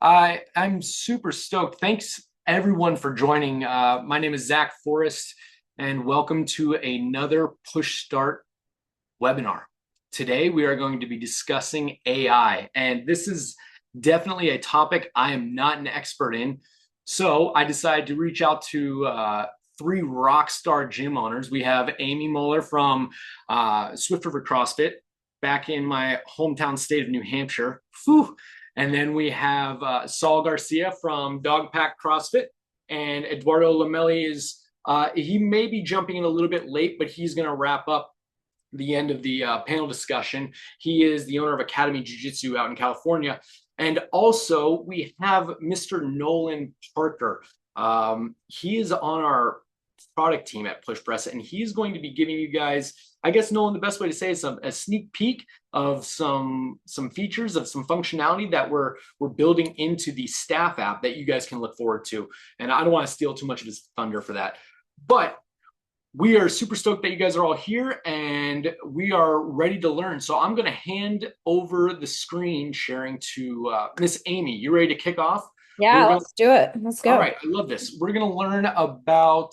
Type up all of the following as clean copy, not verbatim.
I'm super stoked. Thanks everyone for joining. My name is Zach Forrest, and welcome to another PushStart webinar. Today we are going to be discussing AI, and this is definitely a topic I am not an expert in. So I decided to reach out to three rock star gym owners. We have Aimee Moller from Swift River CrossFit, back in my hometown state of New Hampshire. Whew. And then we have Saul Garcia from Dawg Pack CrossFit, and Eduardo Lomeli is he may be jumping in a little bit late, but he's going to wrap up the end of the panel discussion. He is the owner of Academy Jiu Jitsu out in California. And also, we have Mr. Nolan Parker. He is on our product team at PushPress, and he's going to be giving you guys, I guess, Nolan, the best way to say is a sneak peek of some features of some functionality that we're building into the staff app that you guys can look forward to. And I don't want to steal too much of his thunder for that, but we are super stoked that you guys are all here and we are ready to learn. So I'm going to hand over the screen sharing to Miss Aimee. You ready to kick off? Yeah, let's do it. Let's go. All right, I love this. We're going to learn about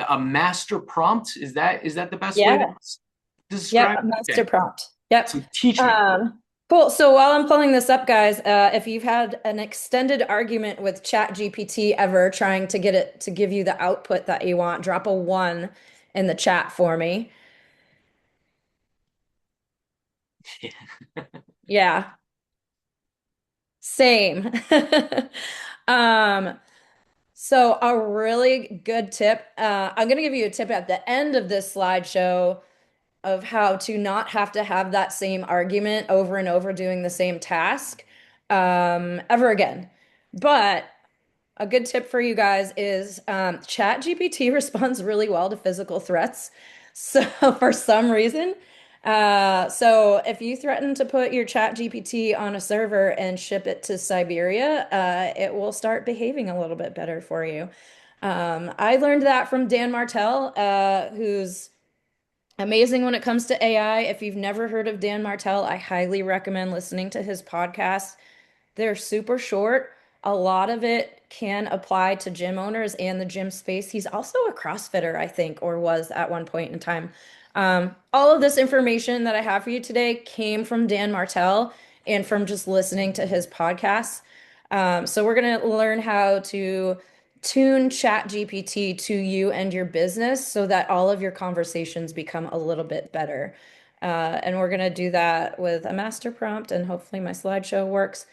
a master prompt. Is that the best way to Yeah. describe Yep. it? Master Okay, prompt. Yep. so teach me. Cool. So while I'm pulling this up, guys, if you've had an extended argument with ChatGPT ever trying to get it to give you the output that you want, drop a one in the chat for me. Yeah. Same. Um, so a really good tip. I'm going to give you a tip at the end of this slideshow of how to not have to have that same argument over and over doing the same task ever again. But a good tip for you guys is ChatGPT responds really well to physical threats. So for some reason, so if you threaten to put your ChatGPT on a server and ship it to Siberia, it will start behaving a little bit better for you. I learned that from Dan Martell, who's amazing when it comes to AI. If you've never heard of Dan Martell, I highly recommend listening to his podcast. They're super short. A lot of it can apply to gym owners and the gym space. He's also a CrossFitter, I think, or was at one point in time. All of this information that I have for you today came from Dan Martell and from just listening to his podcasts. So we're going to learn how to tune ChatGPT to you and your business so that all of your conversations become a little bit better. And we're going to do that with a master prompt, and hopefully my slideshow works.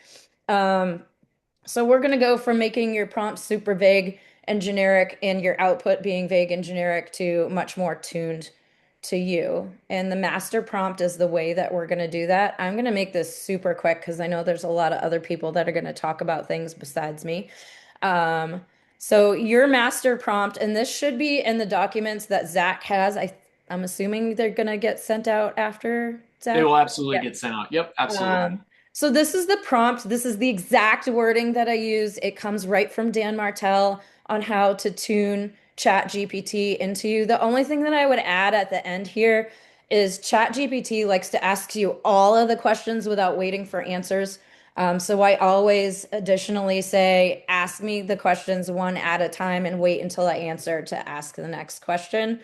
So we're going to go from making your prompt super vague and generic and your output being vague and generic to much more tuned to you. And the master prompt is the way that we're going to do that. I'm going to make this super quick because I know there's a lot of other people that are going to talk about things besides me. Um, so your master prompt, and this should be in the documents that Zach has. I'm assuming they're going to get sent out after They Zach. will absolutely Yeah. get sent out. Yep, absolutely. So this is the prompt. This is the exact wording that I use. It comes right from Dan Martell on how to tune ChatGPT into you. The only thing that I would add at the end here is ChatGPT likes to ask you all of the questions without waiting for answers. So I always additionally say, ask me the questions one at a time and wait until I answer to ask the next question,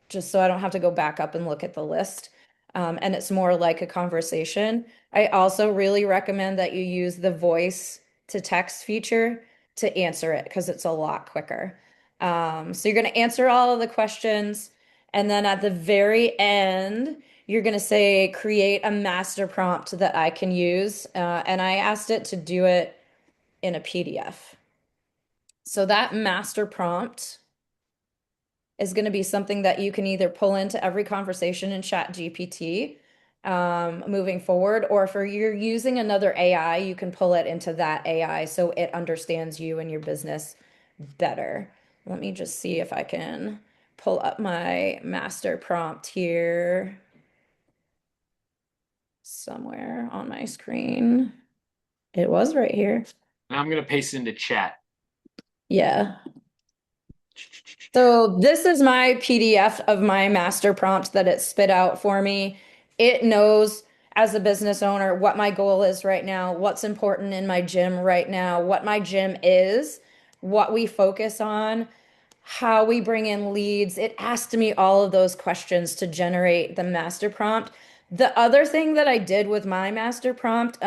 just so I don't have to go back up and look at the list. And it's more like a conversation. I also really recommend that you use the voice to text feature to answer it because it's a lot quicker. So you're going to answer all of the questions. And then at the very end, you're going to say, create a master prompt that I can use. And I asked it to do it in a PDF. So that master prompt is going to be something that you can either pull into every conversation in ChatGPT moving forward, or if you're using another AI, you can pull it into that AI so it understands you and your business better. Let me just see if I can pull up my master prompt here somewhere on my screen. It was right here. Now I'm going to paste it into chat. Yeah. So this is my PDF of my master prompt that it spit out for me. It knows as a business owner, what my goal is right now, what's important in my gym right now, what my gym is, what we focus on, how we bring in leads. It asked me all of those questions to generate the master prompt. The other thing that I did with my master prompt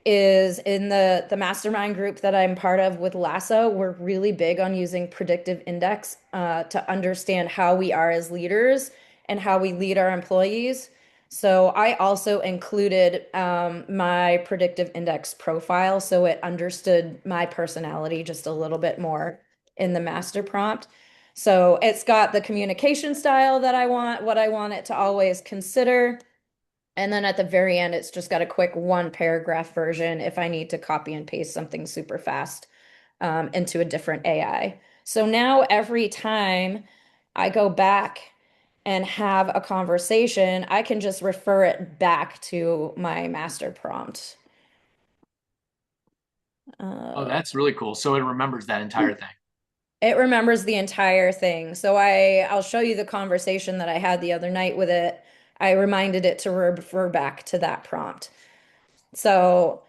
is in the mastermind group that I'm part of with Lasso, we're really big on using predictive index to understand how we are as leaders and how we lead our employees. So I also included my predictive index profile so it understood my personality just a little bit more in the master prompt. So it's got the communication style that I want, what I want it to always consider. And then at the very end, it's just got a quick one paragraph version if I need to copy and paste something super fast into a different AI. So now every time I go back and have a conversation, I can just refer it back to my master prompt. Oh, Uh, that's really cool. So it remembers that entire thing. It remembers the entire thing. So I'll show you the conversation that I had the other night with it. I reminded it to refer back to that prompt. So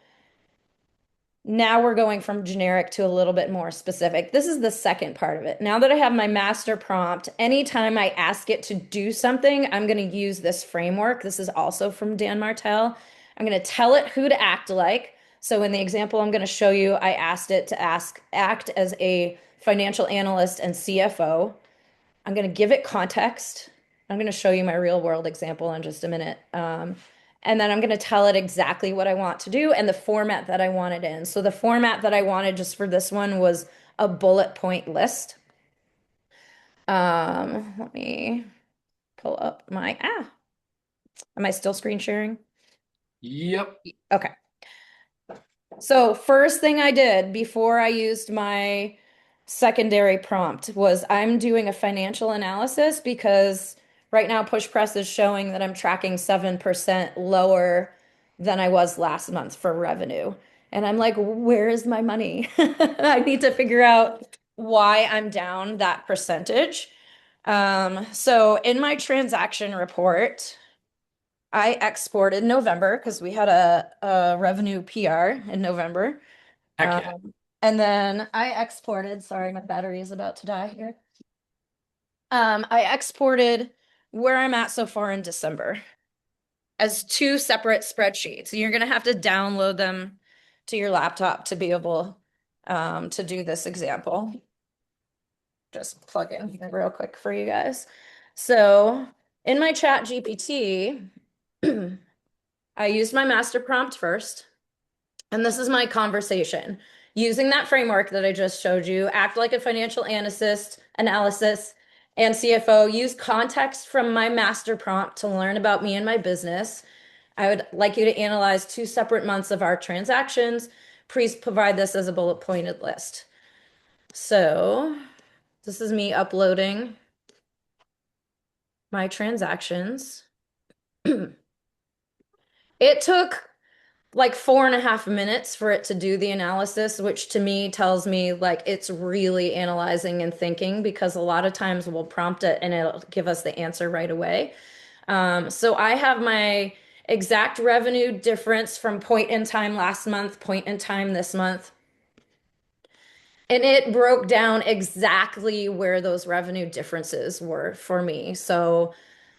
now we're going from generic to a little bit more specific. This is the second part of it. Now that I have my master prompt, anytime I ask it to do something, I'm going to use this framework. This is also from Dan Martell. I'm going to tell it who to act like. So in the example I'm going to show you, I asked it to act as a financial analyst and CFO. I'm going to give it context. I'm going to show you my real world example in just a minute. And then I'm going to tell it exactly what I want to do and the format that I want it in. So the format that I wanted just for this one was a bullet point list. Let me pull up am I still screen sharing? Yep. Okay. So first thing I did before I used my secondary prompt was I'm doing a financial analysis because right now PushPress is showing that I'm tracking 7% lower than I was last month for revenue. And I'm like, where is my money? I need to figure out why I'm down that percentage. So in my transaction report, I exported November because we had a revenue PR in November. Heck yeah. And then I exported, sorry, my battery is about to die here. I exported where I'm at so far in December as two separate spreadsheets. You're gonna have to download them to your laptop to be able to do this example. Just plug in real quick for you guys. So in my ChatGPT, I used my master prompt first. And this is my conversation. Using that framework that I just showed you, act like a financial analysis, and CFO, use context from my master prompt to learn about me and my business. I would like you to analyze two separate months of our transactions. Please provide this as a bullet pointed list. So this is me uploading my transactions. It took like 4.5 minutes for it to do the analysis, which to me tells me like it's really analyzing and thinking because a lot of times we'll prompt it and it'll give us the answer right away. So I have my exact revenue difference from point in time last month, point in time this month. And it broke down exactly where those revenue differences were for me. So,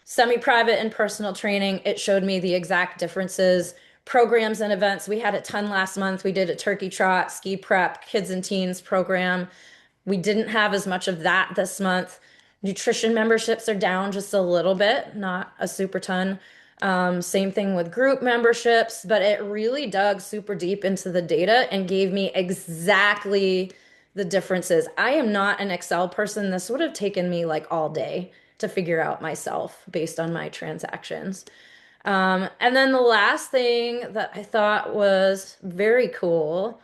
semi-private and personal training, it showed me the exact differences. Programs and events, we had a ton last month. We did a turkey trot, ski prep, kids and teens program. We didn't have as much of that this month. Nutrition memberships are down just a little bit, not a super ton. Same thing with group memberships, but it really dug super deep into the data and gave me exactly the differences. I am not an Excel person. This would have taken me like all day to figure out myself based on my transactions. And then the last thing that I thought was very cool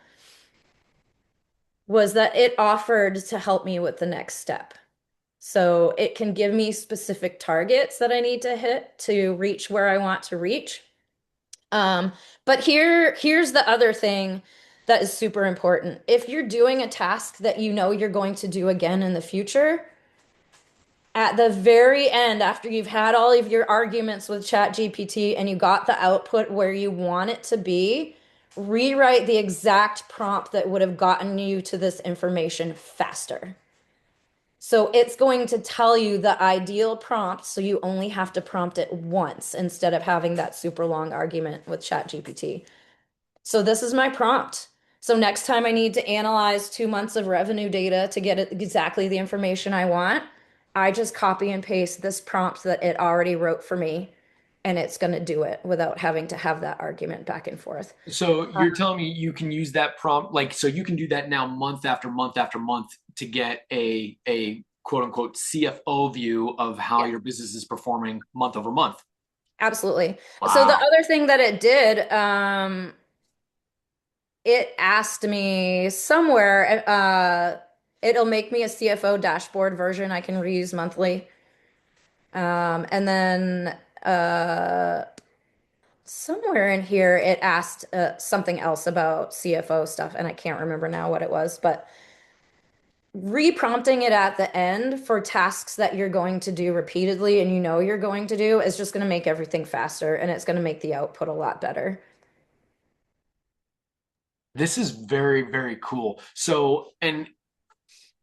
was that it offered to help me with the next step. So it can give me specific targets that I need to hit to reach where I want to reach. Um, but here's the other thing that is super important. If you're doing a task that you know you're going to do again in the future, At the very end, after you've had all of your arguments with ChatGPT and you got the output where you want it to be, rewrite the exact prompt that would have gotten you to this information faster. So it's going to tell you the ideal prompt, so you only have to prompt it once instead of having that super long argument with ChatGPT. So this is my prompt. So next time I need to analyze 2 months of revenue data to get exactly the information I want, I just copy and paste this prompt that it already wrote for me, and it's going to do it without having to have that argument back and forth. So you're telling me you can use that prompt, like, so you can do that now month after month after month to get a quote unquote CFO view of how Yeah, your business is performing month over month. absolutely. So the Wow. other thing that it did, it asked me somewhere, it'll make me a CFO dashboard version I can reuse monthly. And then somewhere in here, it asked something else about CFO stuff, and I can't remember now what it was, but reprompting it at the end for tasks that you're going to do repeatedly and you know you're going to do is just going to make everything faster and it's going to make the output a lot better. This is very, very cool. So, and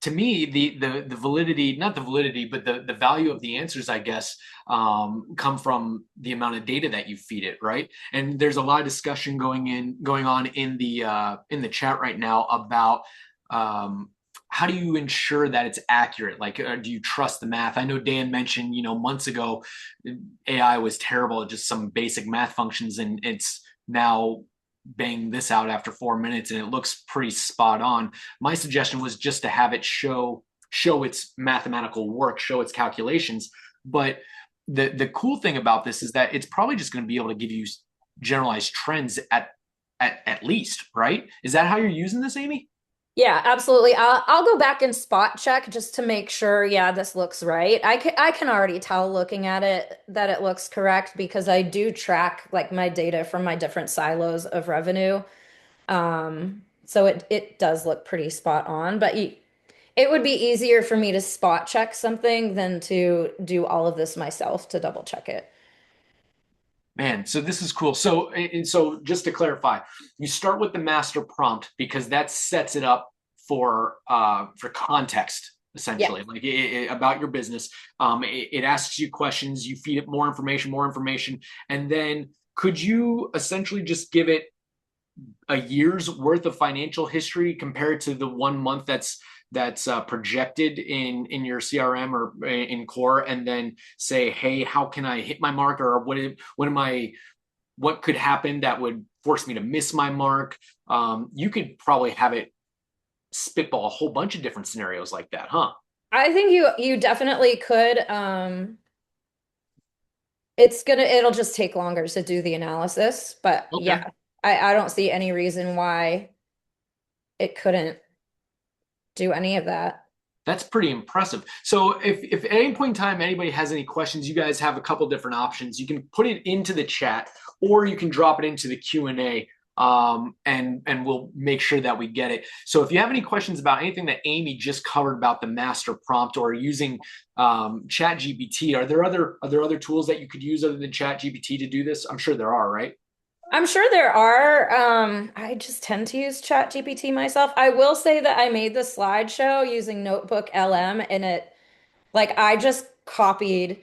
to me, the validity, not the validity, but the value of the answers, I guess, come from the amount of data that you feed it, right? And there's a lot of discussion going on in the chat right now about how do you ensure that it's accurate? Like, do you trust the math? I know Dan mentioned, months ago, AI was terrible at just some basic math functions, and it's now bang this out after 4 minutes and it looks pretty spot on. My suggestion was just to have it show its mathematical work, show its calculations. But the cool thing about this is that it's probably just going to be able to give you generalized trends at least, right? Is that how you're using this, Aimee? Yeah, absolutely. I'll go back and spot check just to make sure, yeah, this looks right. I can already tell looking at it that it looks correct because I do track like my data from my different silos of revenue. So it does look pretty spot on, but it would be easier for me to spot check something than to do all of this myself to double check it. Man, so this is cool. So just to clarify, you start with the master prompt because that sets it up for context, Yeah. essentially, like about your business. It asks you questions, you feed it more information, and then could you essentially just give it a year's worth of financial history compared to the 1 month that's projected in your CRM or in core, and then say, hey, how can I hit my mark, or what could happen that would force me to miss my mark? You could probably have it spitball a whole bunch of different scenarios like that, huh? I think you definitely could. It'll just take longer to do the analysis, but Okay. yeah, I don't see any reason why it couldn't do any of that. That's pretty impressive. So if at any point in time anybody has any questions, you guys have a couple different options. You can put it into the chat, or you can drop it into the Q&A, and we'll make sure that we get it. So if you have any questions about anything that Aimee just covered about the master prompt or using ChatGPT, are there other tools that you could use other than ChatGPT to do this? I'm sure there are, right? I'm sure there are. I just tend to use ChatGPT myself. I will say that I made the slideshow using Notebook LM, and I just copied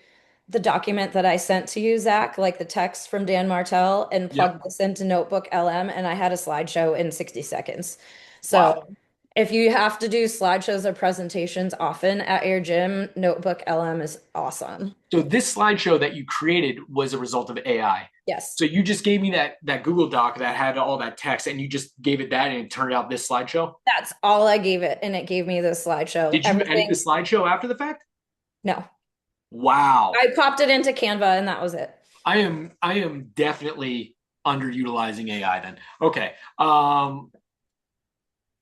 the document that I sent to you, Zach, like the text from Dan Martell, and Yep. plugged this into Notebook LM, and I had a slideshow in 60 seconds. Wow. So if you have to do slideshows or presentations often at your gym, Notebook LM is awesome. So this slideshow that you created was a result of AI. Yes. So you just gave me that Google Doc that had all that text, and you just gave it that, and it turned out this slideshow. That's all I gave it, and it gave me this slideshow. Did you edit the Everything, slideshow after the fact? no. Wow. I popped it into Canva and that was it. I am definitely underutilizing AI then. Okay.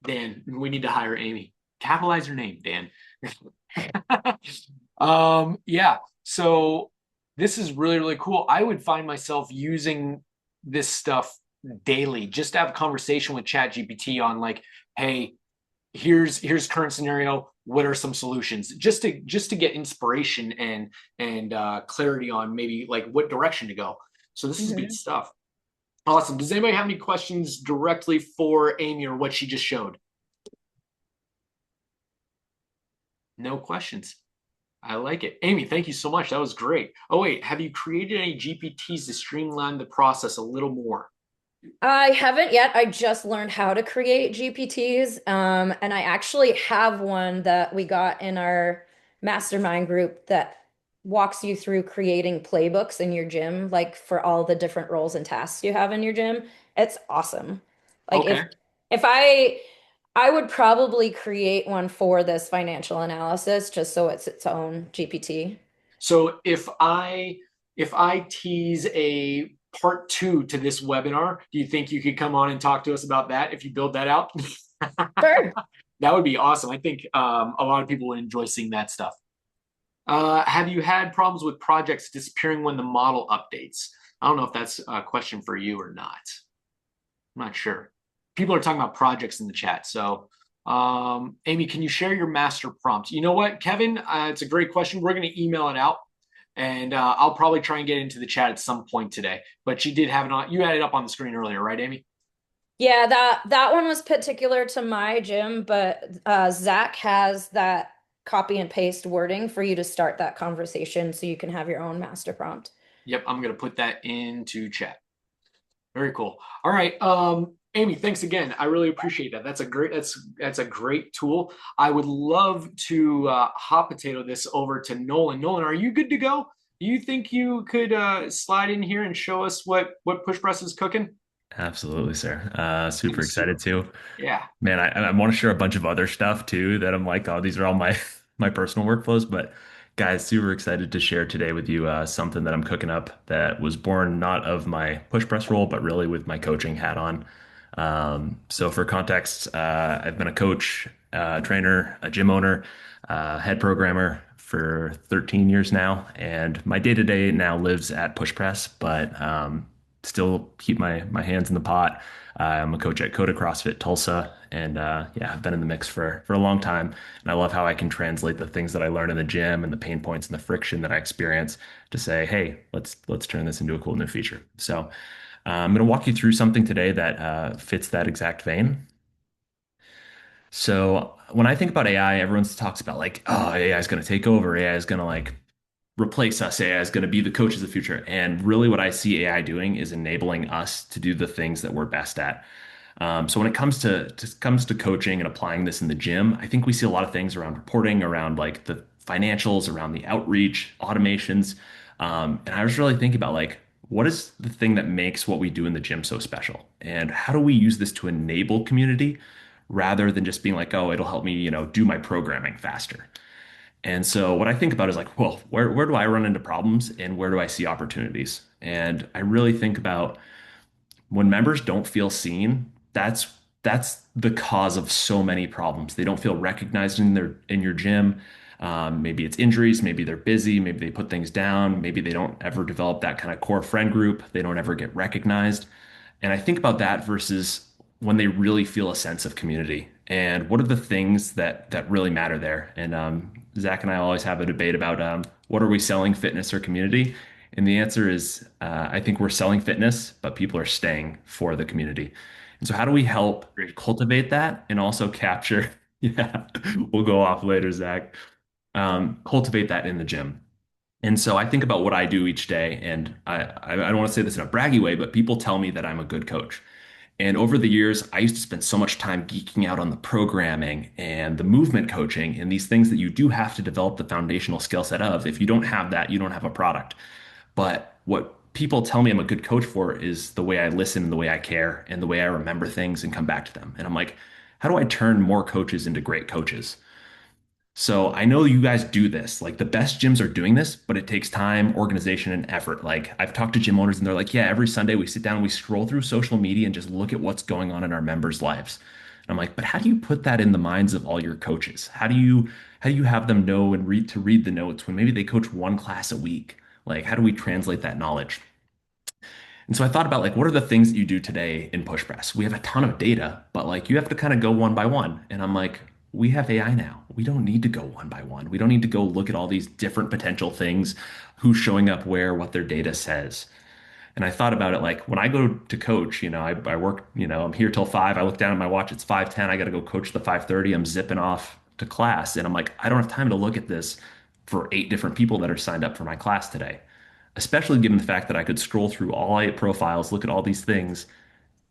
Dan, we need to hire Aimee. Capitalize her name, Dan. Yeah. So this is really, really cool. I would find myself using this stuff daily just to have a conversation with ChatGPT on, like, hey, here's current scenario. what are some solutions, just to get inspiration and clarity on maybe like what direction to go. So this is good Mhm. stuff. Awesome. Does anybody have any questions directly for Aimee or what she just showed? No questions. I like it. Aimee, thank you so much. That was great. Oh, wait, have you created any GPTs to streamline the process a little more? I haven't yet. I just learned how to create GPTs. And I actually have one that we got in our mastermind group that walks you through creating playbooks in your gym, like for all the different roles and tasks you have in your gym. It's awesome. Like Okay. if I would probably create one for this financial analysis just so it's its own GPT. So if I tease a part two to this webinar, do you think you could come on and talk to us about that if you build that out? Sure. That would be awesome. I think a lot of people would enjoy seeing that stuff. Have you had problems with projects disappearing when the model updates? I don't know if that's a question for you or not. I'm not sure. People are talking about projects in the chat. So, Aimee, can you share your master prompt? You know what, Kevin? It's a great question. We're going to email it out, and I'll probably try and get into the chat at some point today. But you did have it on. You had it up on the screen earlier, right, Aimee? Yeah, that one was particular to my gym, but Zach has that copy and paste wording for you to start that conversation so you can have your own master prompt. Yep, I'm going to put that into chat. Very cool. All right, Aimee, thanks again. I really appreciate that. That's a great tool. I would love to hot potato this over to Nolan. Nolan, are you good to go? Do you think you could slide in here and show us what push press is cooking? Absolutely, sir. That'd be Super super excited cool. too. Yeah. Man, I want to share a bunch of other stuff too that I'm like, oh, these are all my my personal workflows. But guys, super excited to share today with you something that I'm cooking up that was born not of my push press role, but really with my coaching hat on. So for context, I've been a coach, trainer, a gym owner, head programmer for 13 years now, and my day to day now lives at PushPress, but still keep my hands in the pot. I'm a coach at CrossFit Tulsa, and yeah, I've been in the mix for a long time. And I love how I can translate the things that I learn in the gym and the pain points and the friction that I experience to say, hey, let's turn this into a cool new feature. So I'm going to walk you through something today that fits that exact vein. So when I think about AI, everyone talks about like, oh, AI is going to take over. AI is going to like replace us. AI is going to be the coach of the future. And really, what I see AI doing is enabling us to do the things that we're best at. So when it comes to coaching and applying this in the gym, I think we see a lot of things around reporting, around like the financials, around the outreach, automations. And I was really thinking about like, what is the thing that makes what we do in the gym so special? And how do we use this to enable community rather than just being like, oh, it'll help me, do my programming faster. And so what I think about is like, well, where do I run into problems and where do I see opportunities? And I really think about when members don't feel seen, that's the cause of so many problems. They don't feel recognized in your gym. Maybe it's injuries, maybe they're busy, maybe they put things down, maybe they don't ever develop that kind of core friend group. They don't ever get recognized. And I think about that versus when they really feel a sense of community. And what are the things that really matter there? And Zach and I always have a debate about what are we selling, fitness or community? And the answer is, I think we're selling fitness, but people are staying for the community. And so, how do we help Great. cultivate that and also capture? Yeah, we'll go off later, Zach. Cultivate that in the gym. And so I think about what I do each day, and I don't want to say this in a braggy way, but people tell me that I'm a good coach. And over the years, I used to spend so much time geeking out on the programming and the movement coaching and these things that you do have to develop the foundational skill set of. If you don't have that, you don't have a product. But what people tell me I'm a good coach for is the way I listen and the way I care and the way I remember things and come back to them. And I'm like, how do I turn more coaches into great coaches? So I know you guys do this. Like the best gyms are doing this, but it takes time, organization, and effort. Like I've talked to gym owners and they're like, yeah, every Sunday we sit down, we scroll through social media and just look at what's going on in our members' lives. And I'm like, but how do you put that in the minds of all your coaches? How do you have them know and read the notes when maybe they coach one class a week? Like, how do we translate that knowledge? And so I thought about like, what are the things that you do today in push press? We have a ton of data, but like you have to kind of go one by one. And I'm like, we have AI now. we don't need to go one by one. We don't need to go look at all these different potential things, who's showing up where, what their data says. And I thought about it like when I go to coach, I work, I'm here till 5. I look down at my watch, it's 5:10. I got to go coach the 5:30. I'm zipping off to class. And I'm like, I don't have time to look at this for 8 different people that are signed up for my class today. Especially given the fact that I could scroll through all 8 profiles, look at all these things,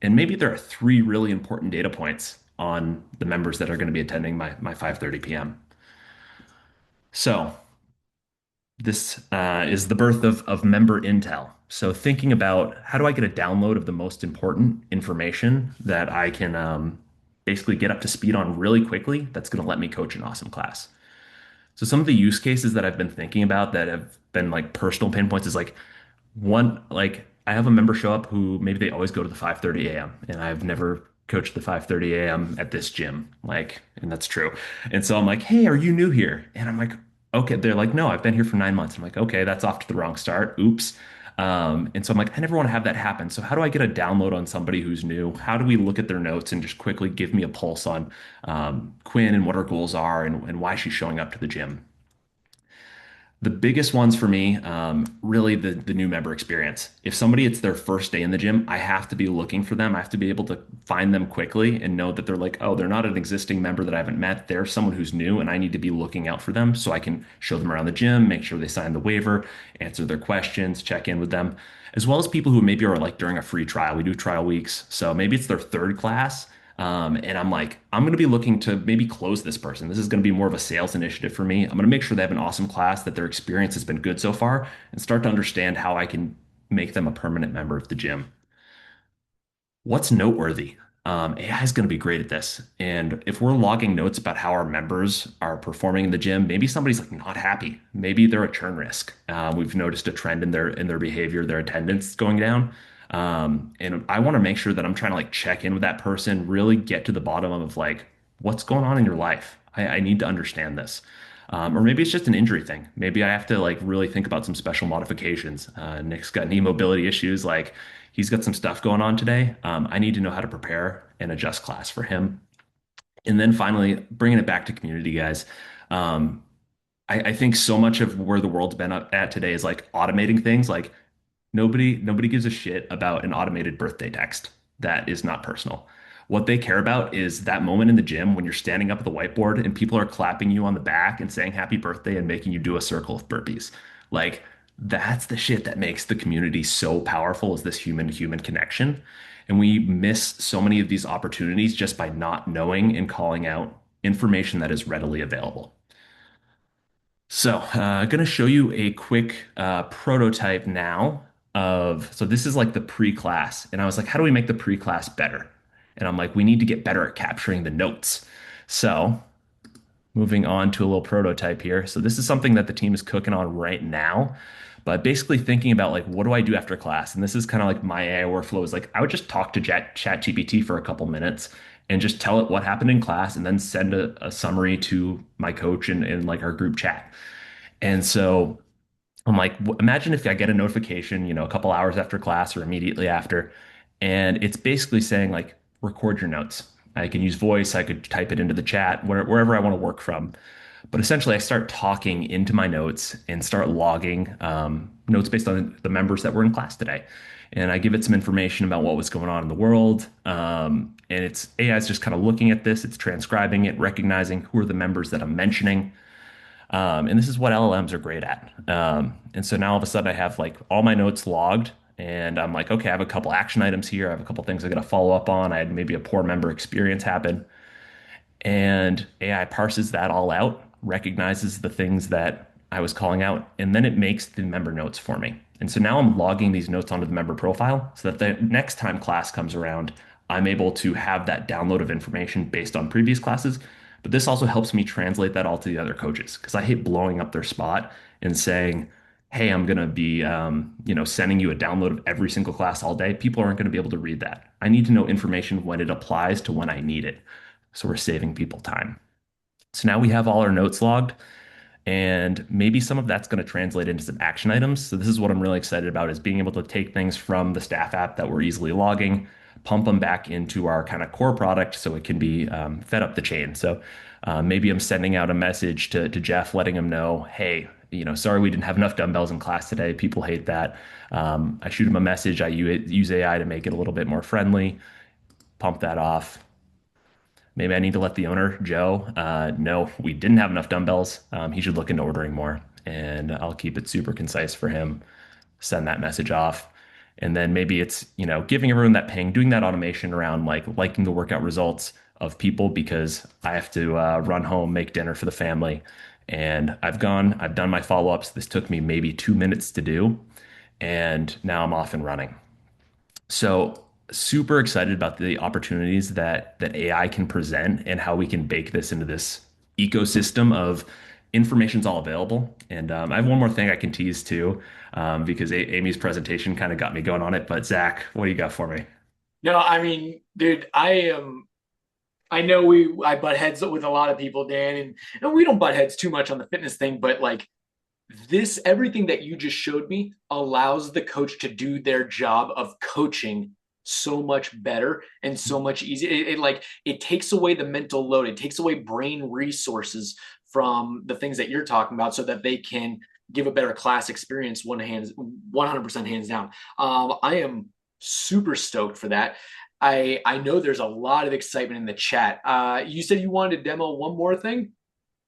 and maybe there are 3 really important data points on the members that are going to be attending my 5:30 p.m. So this is the birth of member intel. So thinking about how do I get a download of the most important information that I can basically get up to speed on really quickly that's going to let me coach an awesome class. So some of the use cases that I've been thinking about that have been like personal pinpoints is like one, like I have a member show up who maybe they always go to the 5:30 a.m. and I've never coached the 5:30 a.m. at this gym. Like, and that's true. And so I'm like, hey, are you new here? And I'm like, okay. They're like, no, I've been here for 9 months. I'm like, okay, that's off to the wrong start. Oops. And so I'm like, I never want to have that happen. So how do I get a download on somebody who's new? How do we look at their notes and just quickly give me a pulse on Quinn and what her goals are and why she's showing up to the gym? The biggest ones for me, really the new member experience. If somebody, it's their first day in the gym, I have to be looking for them. I have to be able to find them quickly and know that they're like, oh, they're not an existing member that I haven't met. They're someone who's new, and I need to be looking out for them so I can show them around the gym, make sure they sign the waiver, answer their questions, check in with them, as well as people who maybe are like during a free trial. We do trial weeks. So maybe it's their third class. And I'm like, I'm going to be looking to maybe close this person. This is going to be more of a sales initiative for me. I'm going to make sure they have an awesome class, that their experience has been good so far, and start to understand how I can make them a permanent member of the gym. What's noteworthy? AI is going to be great at this. And if we're logging notes about how our members are performing in the gym, maybe somebody's like not happy. Maybe they're a churn risk. We've noticed a trend in their behavior, their attendance going down. And I want to make sure that I'm trying to like check in with that person, really get to the bottom of like what's going on in your life. I need to understand this. Or maybe it's just an injury thing. Maybe I have to like really think about some special modifications. Nick's got knee mobility issues. Like he's got some stuff going on today. I need to know how to prepare and adjust class for him. And then finally, bringing it back to community, guys. Um, I think so much of where the world's been at today is like automating things. Like nobody gives a shit about an automated birthday text that is not personal. What they care about is that moment in the gym when you're standing up at the whiteboard and people are clapping you on the back and saying happy birthday and making you do a circle of burpees. Like that's the shit that makes the community so powerful, is this human to human connection. And we miss so many of these opportunities just by not knowing and calling out information that is readily available. So, I'm going to show you a quick prototype now so this is like the pre-class. And I was like, how do we make the pre-class better? And I'm like, we need to get better at capturing the notes. So, moving on to a little prototype here. So, this is something that the team is cooking on right now. But basically thinking about like, what do I do after class? And this is kind of like my AI workflow is like, I would just talk to ChatGPT for a couple minutes and just tell it what happened in class and then send a summary to my coach in like our group chat. And so I'm like, imagine if I get a notification, a couple hours after class or immediately after, and it's basically saying like, record your notes. I can use voice, I could type it into the chat, wherever I want to work from. But essentially, I start talking into my notes and start logging notes based on the members that were in class today. And I give it some information about what was going on in the world. And it's AI is just kind of looking at this, it's transcribing it, recognizing who are the members that I'm mentioning. And this is what LLMs are great at. And so now all of a sudden I have like all my notes logged, and I'm like, okay, I have a couple action items here. I have a couple things I got to follow up on. I had maybe a poor member experience happen. And AI parses that all out, recognizes the things that I was calling out, and then it makes the member notes for me. And so now I'm logging these notes onto the member profile so that the next time class comes around, I'm able to have that download of information based on previous classes. But this also helps me translate that all to the other coaches, because I hate blowing up their spot and saying, hey, I'm going to be, sending you a download of every single class all day. People aren't going to be able to read that. I need to know information when it applies to when I need it. So we're saving people time. So now we have all our notes logged, and maybe some of that's going to translate into some action items. So this is what I'm really excited about, is being able to take things from the staff app that we're easily logging, pump them back into our kind of core product so it can be fed up the chain. So maybe I'm sending out a message to Jeff, letting him know, hey, sorry we didn't have enough dumbbells in class today. People hate that. I shoot him a message. I use AI to make it a little bit more friendly, pump that off. Maybe I need to let the owner, Joe, know we didn't have enough dumbbells. He should look into ordering more. And I'll keep it super concise for him, send that message off. And then maybe it's, giving everyone that ping, doing that automation around like liking the workout results of people because I have to run home, make dinner for the family. And I've done my follow-ups. This took me maybe 2 minutes to do. And now I'm off and running. So super excited about the opportunities that AI can present and how we can bake this into this ecosystem of information's all available. And I have one more thing I can tease too, because Aimee's presentation kind of got me going on it. But Zach, what do you got for me? No, I mean, dude, I know I butt heads with a lot of people, Dan, and we don't butt heads too much on the fitness thing, but like everything that you just showed me allows the coach to do their job of coaching so much better and so much easier. It takes away the mental load. It takes away brain resources from the things that you're talking about so that they can give a better class experience 100% hands down. I am super stoked for that. I know there's a lot of excitement in the chat. You said you wanted to demo one more thing.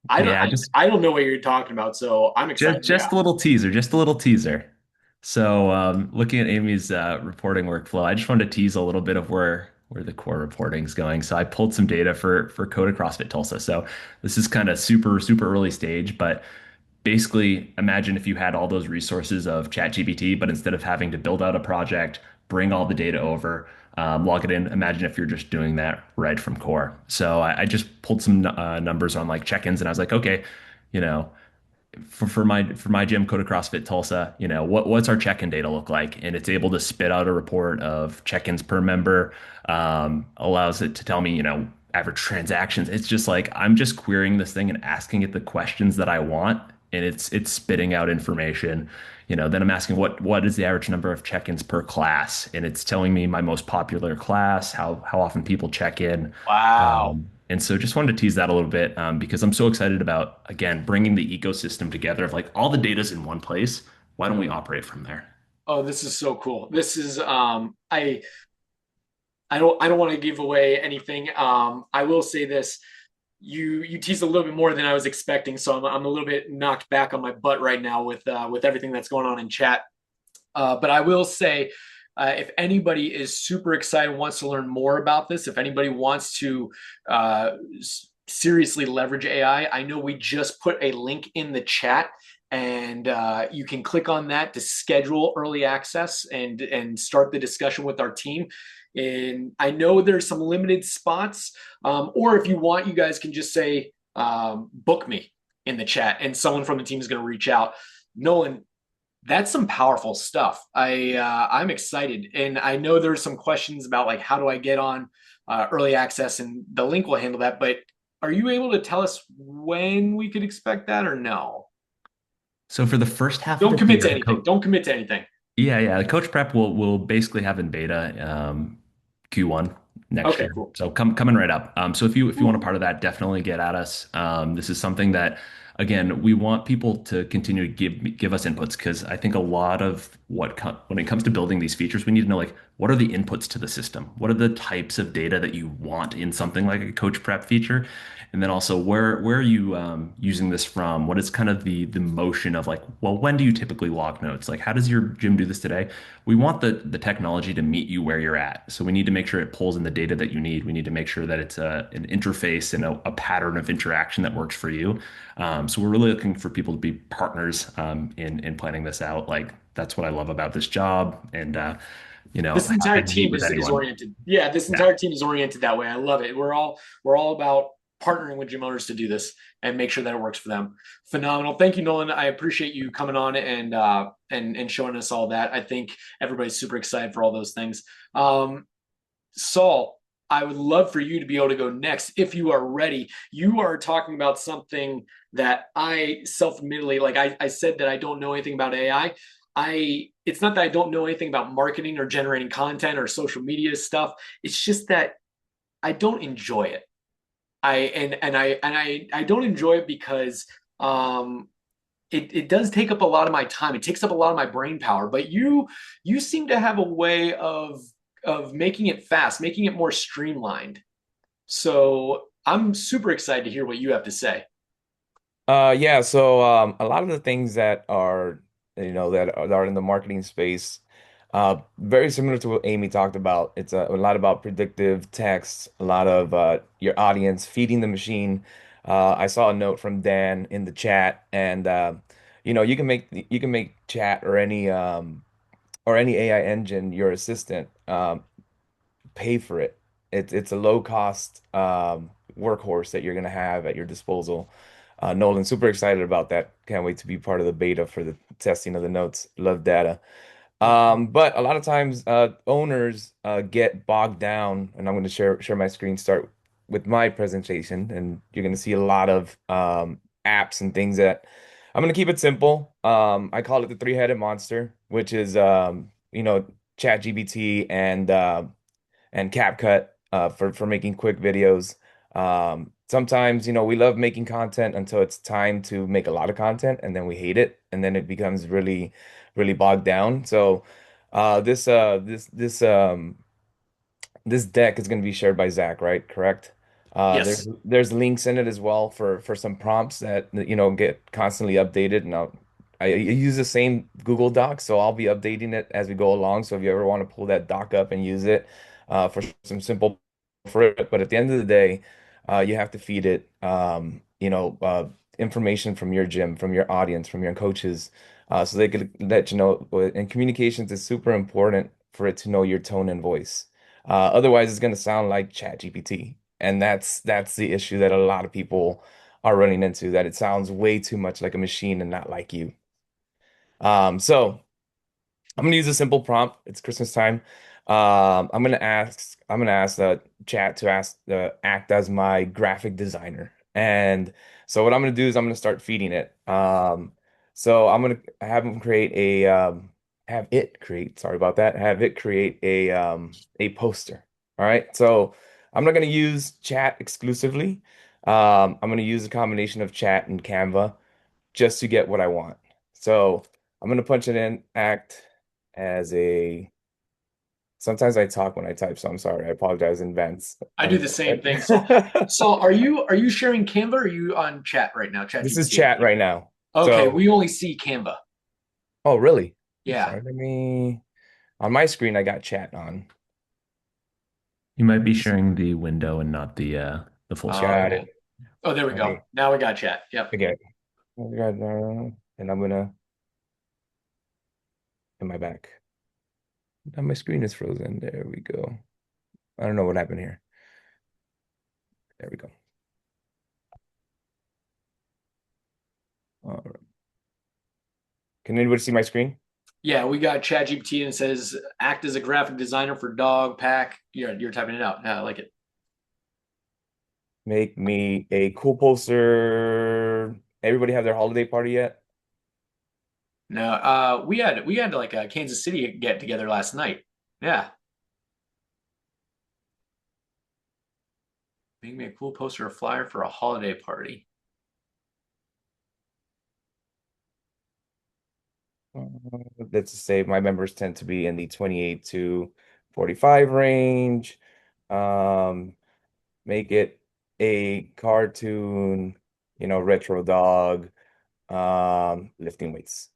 Yeah, just I don't know what you're talking about, so I'm excited. just a little teaser, just a little teaser. So looking at Amy's reporting workflow, I just wanted to tease a little bit of where the core reporting is going. So I pulled some data for Code CrossFit Tulsa. So this is kind of super early stage, but basically imagine if you had all those resources of ChatGPT, but instead of having to build out a project, bring all the data over, log it in. Imagine if you're just doing that right from core. So I just pulled some numbers on like check-ins, and I was like, okay, you know, for my gym, Code CrossFit Tulsa, what's our check-in data look like? And it's able to spit out a report of check-ins per member, allows it to tell me, average transactions. It's just like I'm just querying this thing and asking it the questions that I want, and it's spitting out information. Then I'm asking what is the average number of check-ins per class, and it's telling me my most popular class, how often people check in. Wow. And so just wanted to tease that a little bit because I'm so excited about, again, bringing the ecosystem together of like all the data's in one place. Why don't we operate from there? Oh, this is so cool. This is I don't want to give away anything. I will say this. You teased a little bit more than I was expecting, so I'm a little bit knocked back on my butt right now with everything that's going on in chat. But I will say, if anybody is super excited, wants to learn more about this, if anybody wants to seriously leverage AI, I know we just put a link in the chat, and you can click on that to schedule early access and start the discussion with our team. And I know there's some limited spots, or if you want, you guys can just say book me in the chat, and someone from the team is going to reach out. Nolan, that's some powerful stuff. I'm excited, and I know there's some questions about like how do I get on early access, and the link will handle that. But are you able to tell us when we could expect that, or no? So for the first half of Don't the commit year, to anything. Don't commit to anything. yeah, the coach prep will basically have in beta Q1 next Okay, year. cool. So coming right up. So if you want a part of that, definitely get at us. This is something that again we want people to continue to give us inputs because I think a lot of when it comes to building these features, we need to know like what are the inputs to the system? What are the types of data that you want in something like a coach prep feature? And then also where are you using this from? What is kind of the motion of like, well, when do you typically log notes? Like, how does your gym do this today? We want the technology to meet you where you're at. So we need to make sure it pulls in the data that you need. We need to make sure that it's an interface and a pattern of interaction that works for you. So we're really looking for people to be partners in planning this out. Like that's what I love about this job. And This entire I'd meet team with is anyone. oriented. Yeah, this Yeah. entire team is oriented that way. I love it. We're all about partnering with gym owners to do this and make sure that it works for them. Phenomenal. Thank you, Nolan. I appreciate you coming on and showing us all that. I think everybody's super excited for all those things. Saul, I would love for you to be able to go next if you are ready. You are talking about something that I self-admittedly, like I said that I don't know anything about AI. I it's not that I don't know anything about marketing or generating content or social media stuff. It's just that I don't enjoy it. I don't enjoy it because um it does take up a lot of my time. It takes up a lot of my brain power. But you seem to have a way of making it fast, making it more streamlined. So I'm super excited to hear what you have to say. Yeah, so a lot of the things that are, that are in the marketing space, very similar to what Aimee talked about. It's a lot about predictive text, a lot of your audience feeding the machine. I saw a note from Dan in the chat, and you can make chat or any AI engine your assistant. Pay for it. It's a low cost workhorse that you're gonna have at your disposal. Nolan, super excited about that. Can't wait to be part of the beta for the testing of the notes. Love data. But a lot of times owners get bogged down, and I'm going to share my screen, start with my presentation, and you're going to see a lot of apps and things that I'm going to keep it simple. I call it the three-headed monster, which is ChatGPT and CapCut for making quick videos. Sometimes, we love making content until it's time to make a lot of content, and then we hate it, and then it becomes really, really bogged down. So, this deck is going to be shared by Zach, right? Correct. There's Yes. there's links in it as well for some prompts that get constantly updated, and I use the same Google Doc, so I'll be updating it as we go along. So if you ever want to pull that doc up and use it for some simple for it, but at the end of the day, you have to feed it information from your gym, from your audience, from your coaches, so they could let you know. And communications is super important for it to know your tone and voice. Otherwise, it's going to sound like ChatGPT, and that's the issue that a lot of people are running into, that it sounds way too much like a machine and not like you. So I'm gonna use a simple prompt. It's Christmas time. I'm gonna ask the chat to act as my graphic designer. And so what I'm gonna do is I'm gonna start feeding it. So I'm gonna have it create, sorry about that, have it create a poster. All right. So I'm not gonna use chat exclusively. I'm gonna use a combination of chat and Canva just to get what I want. So I'm gonna punch it in, act as a. Sometimes I talk when I type, so I'm sorry. I apologize in advance. I do the same thing. So are you sharing Canva or are you on chat right now, chat This is GPT? chat right now. Okay, So, we only see Canva. oh, really? I'm Yeah. sorry. On my screen, I got chat on. You might be sharing the window and not the full screen. Got Okay. it. Oh, there we All go. right. Now we got chat. Yep. Okay. And I'm gonna, in my back. Now my screen is frozen. There we go. I don't know what happened here. There we go. All right. Can anybody see my screen? Yeah, we got chat GPT and it says act as a graphic designer for Dawg Pack. You're typing it out. Yeah, I like it. Make me a cool poster. Everybody have their holiday party yet? No, we had like a Kansas City get together last night. Yeah. Make me a cool poster or flyer for a holiday party. Let's just say my members tend to be in the 28 to 45 range. Um, Make it a cartoon, retro dog, lifting weights.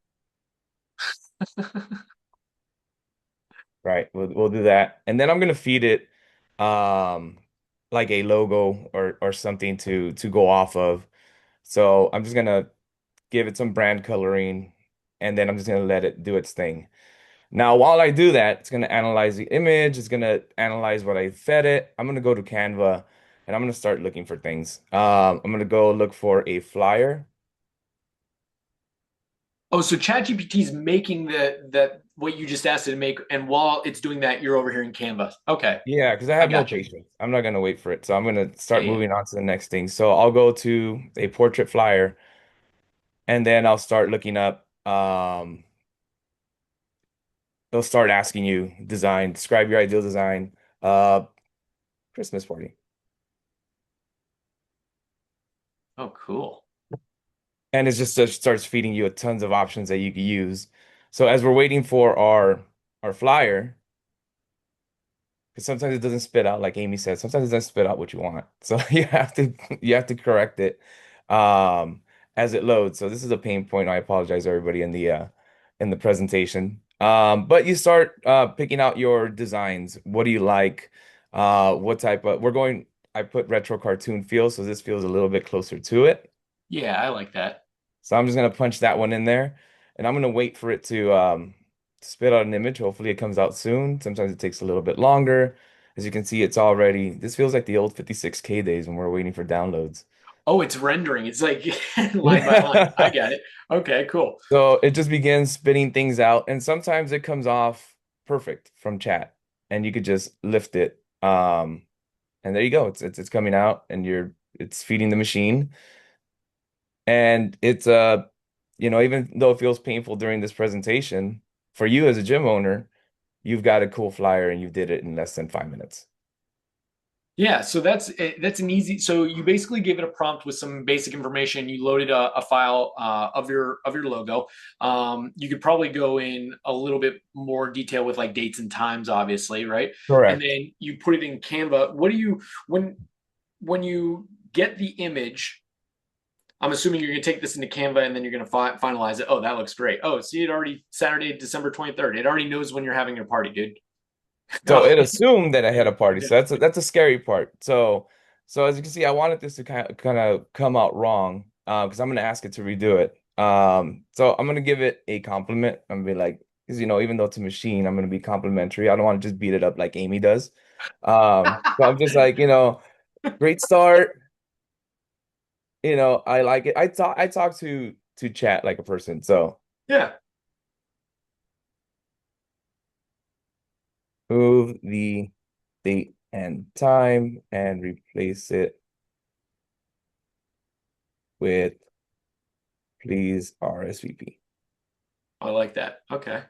Right. We'll do that. And then I'm gonna feed it um like a logo or something to go off of. So I'm just gonna give it some brand coloring, and then I'm just gonna let it do its thing. Now, while I do that, it's going to analyze the image. It's going to analyze what I fed it. I'm going to go to Canva and I'm going to start looking for things. I'm going to go look for a flyer. Oh, so ChatGPT is making that what you just asked it to make, and while it's doing that, you're over here in Canva. Okay, Yeah, because I I have no got you. patience. I'm not going to wait for it. So I'm going to Yeah, start yeah. moving on to the next thing. So I'll go to a portrait flyer and then I'll start looking up they'll start asking you describe your ideal design. Uh, Christmas party. Oh, cool. And it just starts feeding you a tons of options that you can use. So as we're waiting for our flyer, because sometimes it doesn't spit out like Aimee said, sometimes it doesn't spit out what you want. So you have to correct it as it loads. So this is a pain point. I apologize everybody in the presentation. But you start picking out your designs. What do you like? What type of I put retro cartoon feel, so this feels a little bit closer to it. Yeah, I like that. So I'm just gonna punch that one in there, and I'm gonna wait for it to spit out an image. Hopefully it comes out soon. Sometimes it takes a little bit longer. As you can see, this feels like the old 56K days when we're waiting for downloads. Oh, it's rendering. It's like line by line. I get it. Okay, cool. So it just begins spitting things out, and sometimes it comes off perfect from chat, and you could just lift it. And there you go. It's coming out, and it's feeding the machine. And it's even though it feels painful during this presentation, for you as a gym owner, you've got a cool flyer and you did it in less than 5 minutes. Yeah, so that's an easy. So you basically gave it a prompt with some basic information. You loaded a file of your logo. You could probably go in a little bit more detail with like dates and times, obviously, right? And Correct. then you put it in Canva. What do you when you get the image? I'm assuming you're going to take this into Canva and then you're going to finalize it. Oh, that looks great. Oh, see, it already Saturday, December 23rd. It already knows when you're having your party, dude. So Oh, it assumed that I had a party. yeah. So that's a scary part. So as you can see, I wanted this to kind of come out wrong because I'm gonna ask it to redo it. So I'm gonna give it a compliment. I'm gonna be like, because even though it's a machine, I'm gonna be complimentary. I don't want to just beat it up like Aimee does. So I'm just like, great start. I like it. I talk to chat like a person. So Yeah. move the date and time and replace it with please RSVP. I like that. Okay.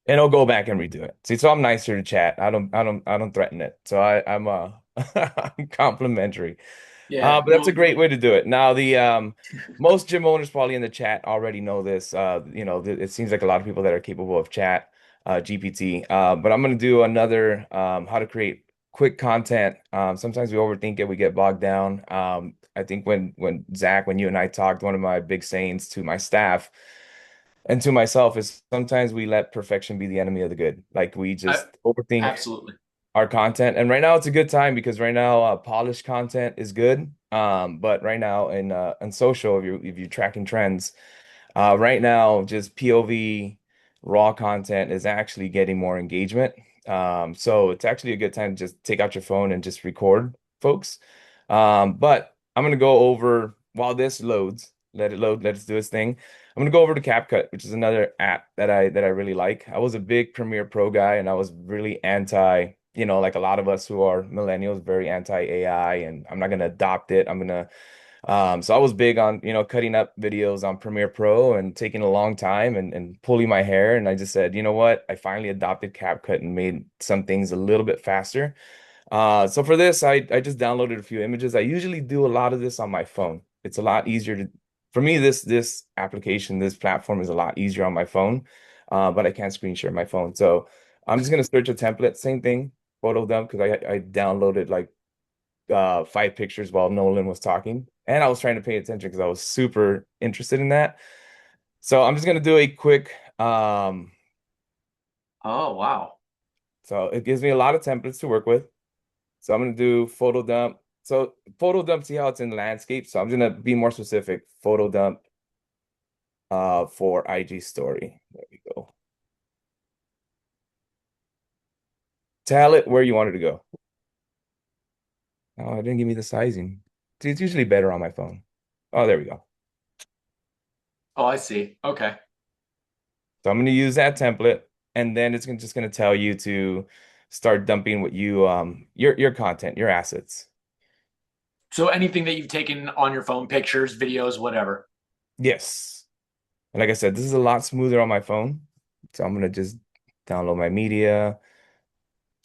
And I'll go back and redo it. See, so I'm nicer to chat. I don't threaten it. So I'm I'm complimentary. Yeah. But that's No, a great way to do it. Now the most gym owners probably in the chat already know this. It seems like a lot of people that are capable of chat GPT. But I'm gonna do another how to create quick content. Sometimes we overthink it, we get bogged down. I think when Zach, when you and I talked, one of my big sayings to my staff and to myself is sometimes we let perfection be the enemy of the good. Like we I, just overthink absolutely. our content. And right now it's a good time because right now polished content is good. But right now in social, if you're tracking trends, right now just POV raw content is actually getting more engagement. So it's actually a good time to just take out your phone and just record, folks. But I'm gonna go over while this loads. Let it load. Let us do its thing. I'm gonna go over to CapCut, which is another app that I really like. I was a big Premiere Pro guy, and I was really anti, like a lot of us who are millennials, very anti AI, and I'm not gonna adopt it. So I was big on, cutting up videos on Premiere Pro and taking a long time and pulling my hair. And I just said, you know what? I finally adopted CapCut and made some things a little bit faster. So for this, I just downloaded a few images. I usually do a lot of this on my phone. It's a lot easier for me, this application, this platform is a lot easier on my phone, but I can't screen share my phone. So I'm just gonna search a template, same thing, photo dump, because I downloaded like 5 pictures while Nolan was talking, and I was trying to pay attention because I was super interested in that. So I'm just gonna do a quick. Oh, wow. So it gives me a lot of templates to work with. So I'm gonna do photo dump. So photo dump, see how it's in landscape. So I'm gonna be more specific. Photo dump for IG story. There we go. Tell it where you want it to go. Oh, it didn't give me the sizing. See, it's usually better on my phone. Oh, there we go. Oh, I see. Okay. So I'm going to use that template, and then it's just going to tell you to start dumping what your content, your assets. So anything that you've taken on your phone, pictures, videos, whatever. Yes. And like I said, this is a lot smoother on my phone. So I'm gonna just download my media.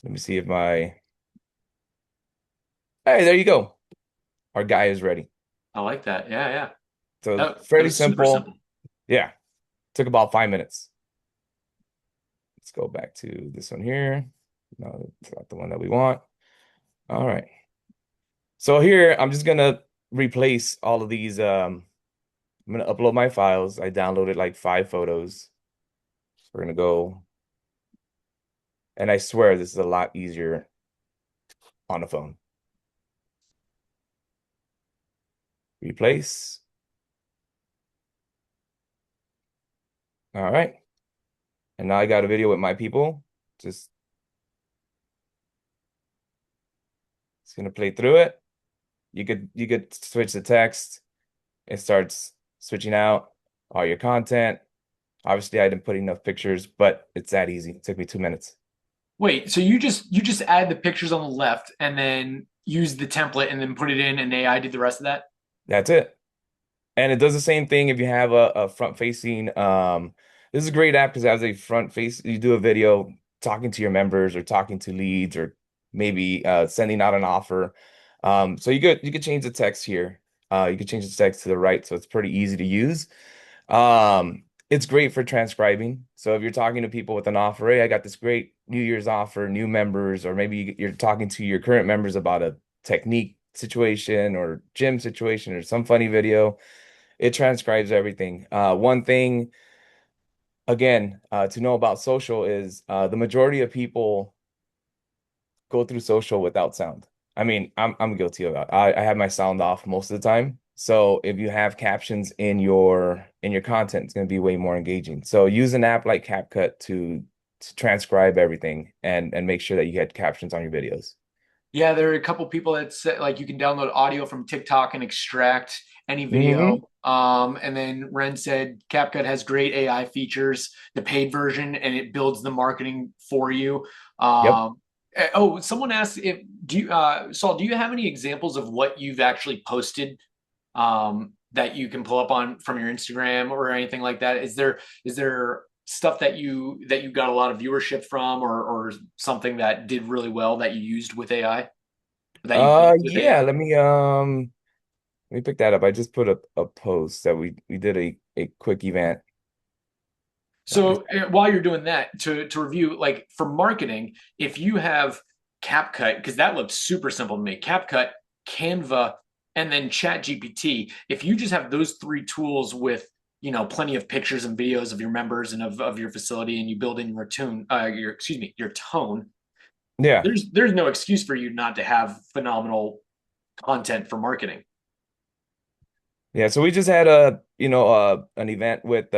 Let me see if my, hey, there you go. Our guy is ready. I like that. Yeah, yeah. So That fairly was super simple. simple. Yeah, took about 5 minutes. Let's go back to this one here. No, it's not the one that we want. All right. So here, I'm just gonna replace all of these. I'm gonna upload my files. I downloaded like 5 photos. So we're gonna go, and I swear this is a lot easier on the phone. Replace. All right. And now I got a video with my people. Just gonna play through it. You could switch the text. It starts switching out all your content. Obviously, I didn't put enough pictures, but it's that easy. It took me 2 minutes. Wait, so you just add the pictures on the left and then use the template and then put it in and AI did the rest of that? That's it. And it does the same thing if you have a front facing. This is a great app because it has a front face. You do a video talking to your members or talking to leads or maybe sending out an offer. So you could change the text here. You could change the text to the right, so it's pretty easy to use. It's great for transcribing. So if you're talking to people with an offer, hey, I got this great New Year's offer, new members, or maybe you're talking to your current members about a technique situation or gym situation or some funny video, it transcribes everything. One thing, again, to know about social is the majority of people go through social without sound. I mean, I'm guilty of that. I have my sound off most of the time. So if you have captions in your content, it's going to be way more engaging. So use an app like CapCut to transcribe everything and make sure that you get captions on your videos. Yeah, there are a couple people that said like you can download audio from TikTok and extract any Hmm. video. And then Ren said CapCut has great AI features, the paid version, and it builds the marketing for you. Yep. Oh, someone asked if do you Saul, do you have any examples of what you've actually posted that you can pull up on from your Instagram or anything like that? Is there stuff that you got a lot of viewership from or something that did really well that you used with AI that you built with Yeah, AI? let me pick that up. I just put a post that we did a quick event. I just So while you're doing that, to review, like for marketing, if you have CapCut, because that looked super simple to me, CapCut, Canva, and then ChatGPT, if you just have those three tools with plenty of pictures and videos of your members and of your facility, and you build in your tune, your excuse me, your tone, yeah. there's no excuse for you not to have phenomenal content for marketing. Yeah, so we just had an event with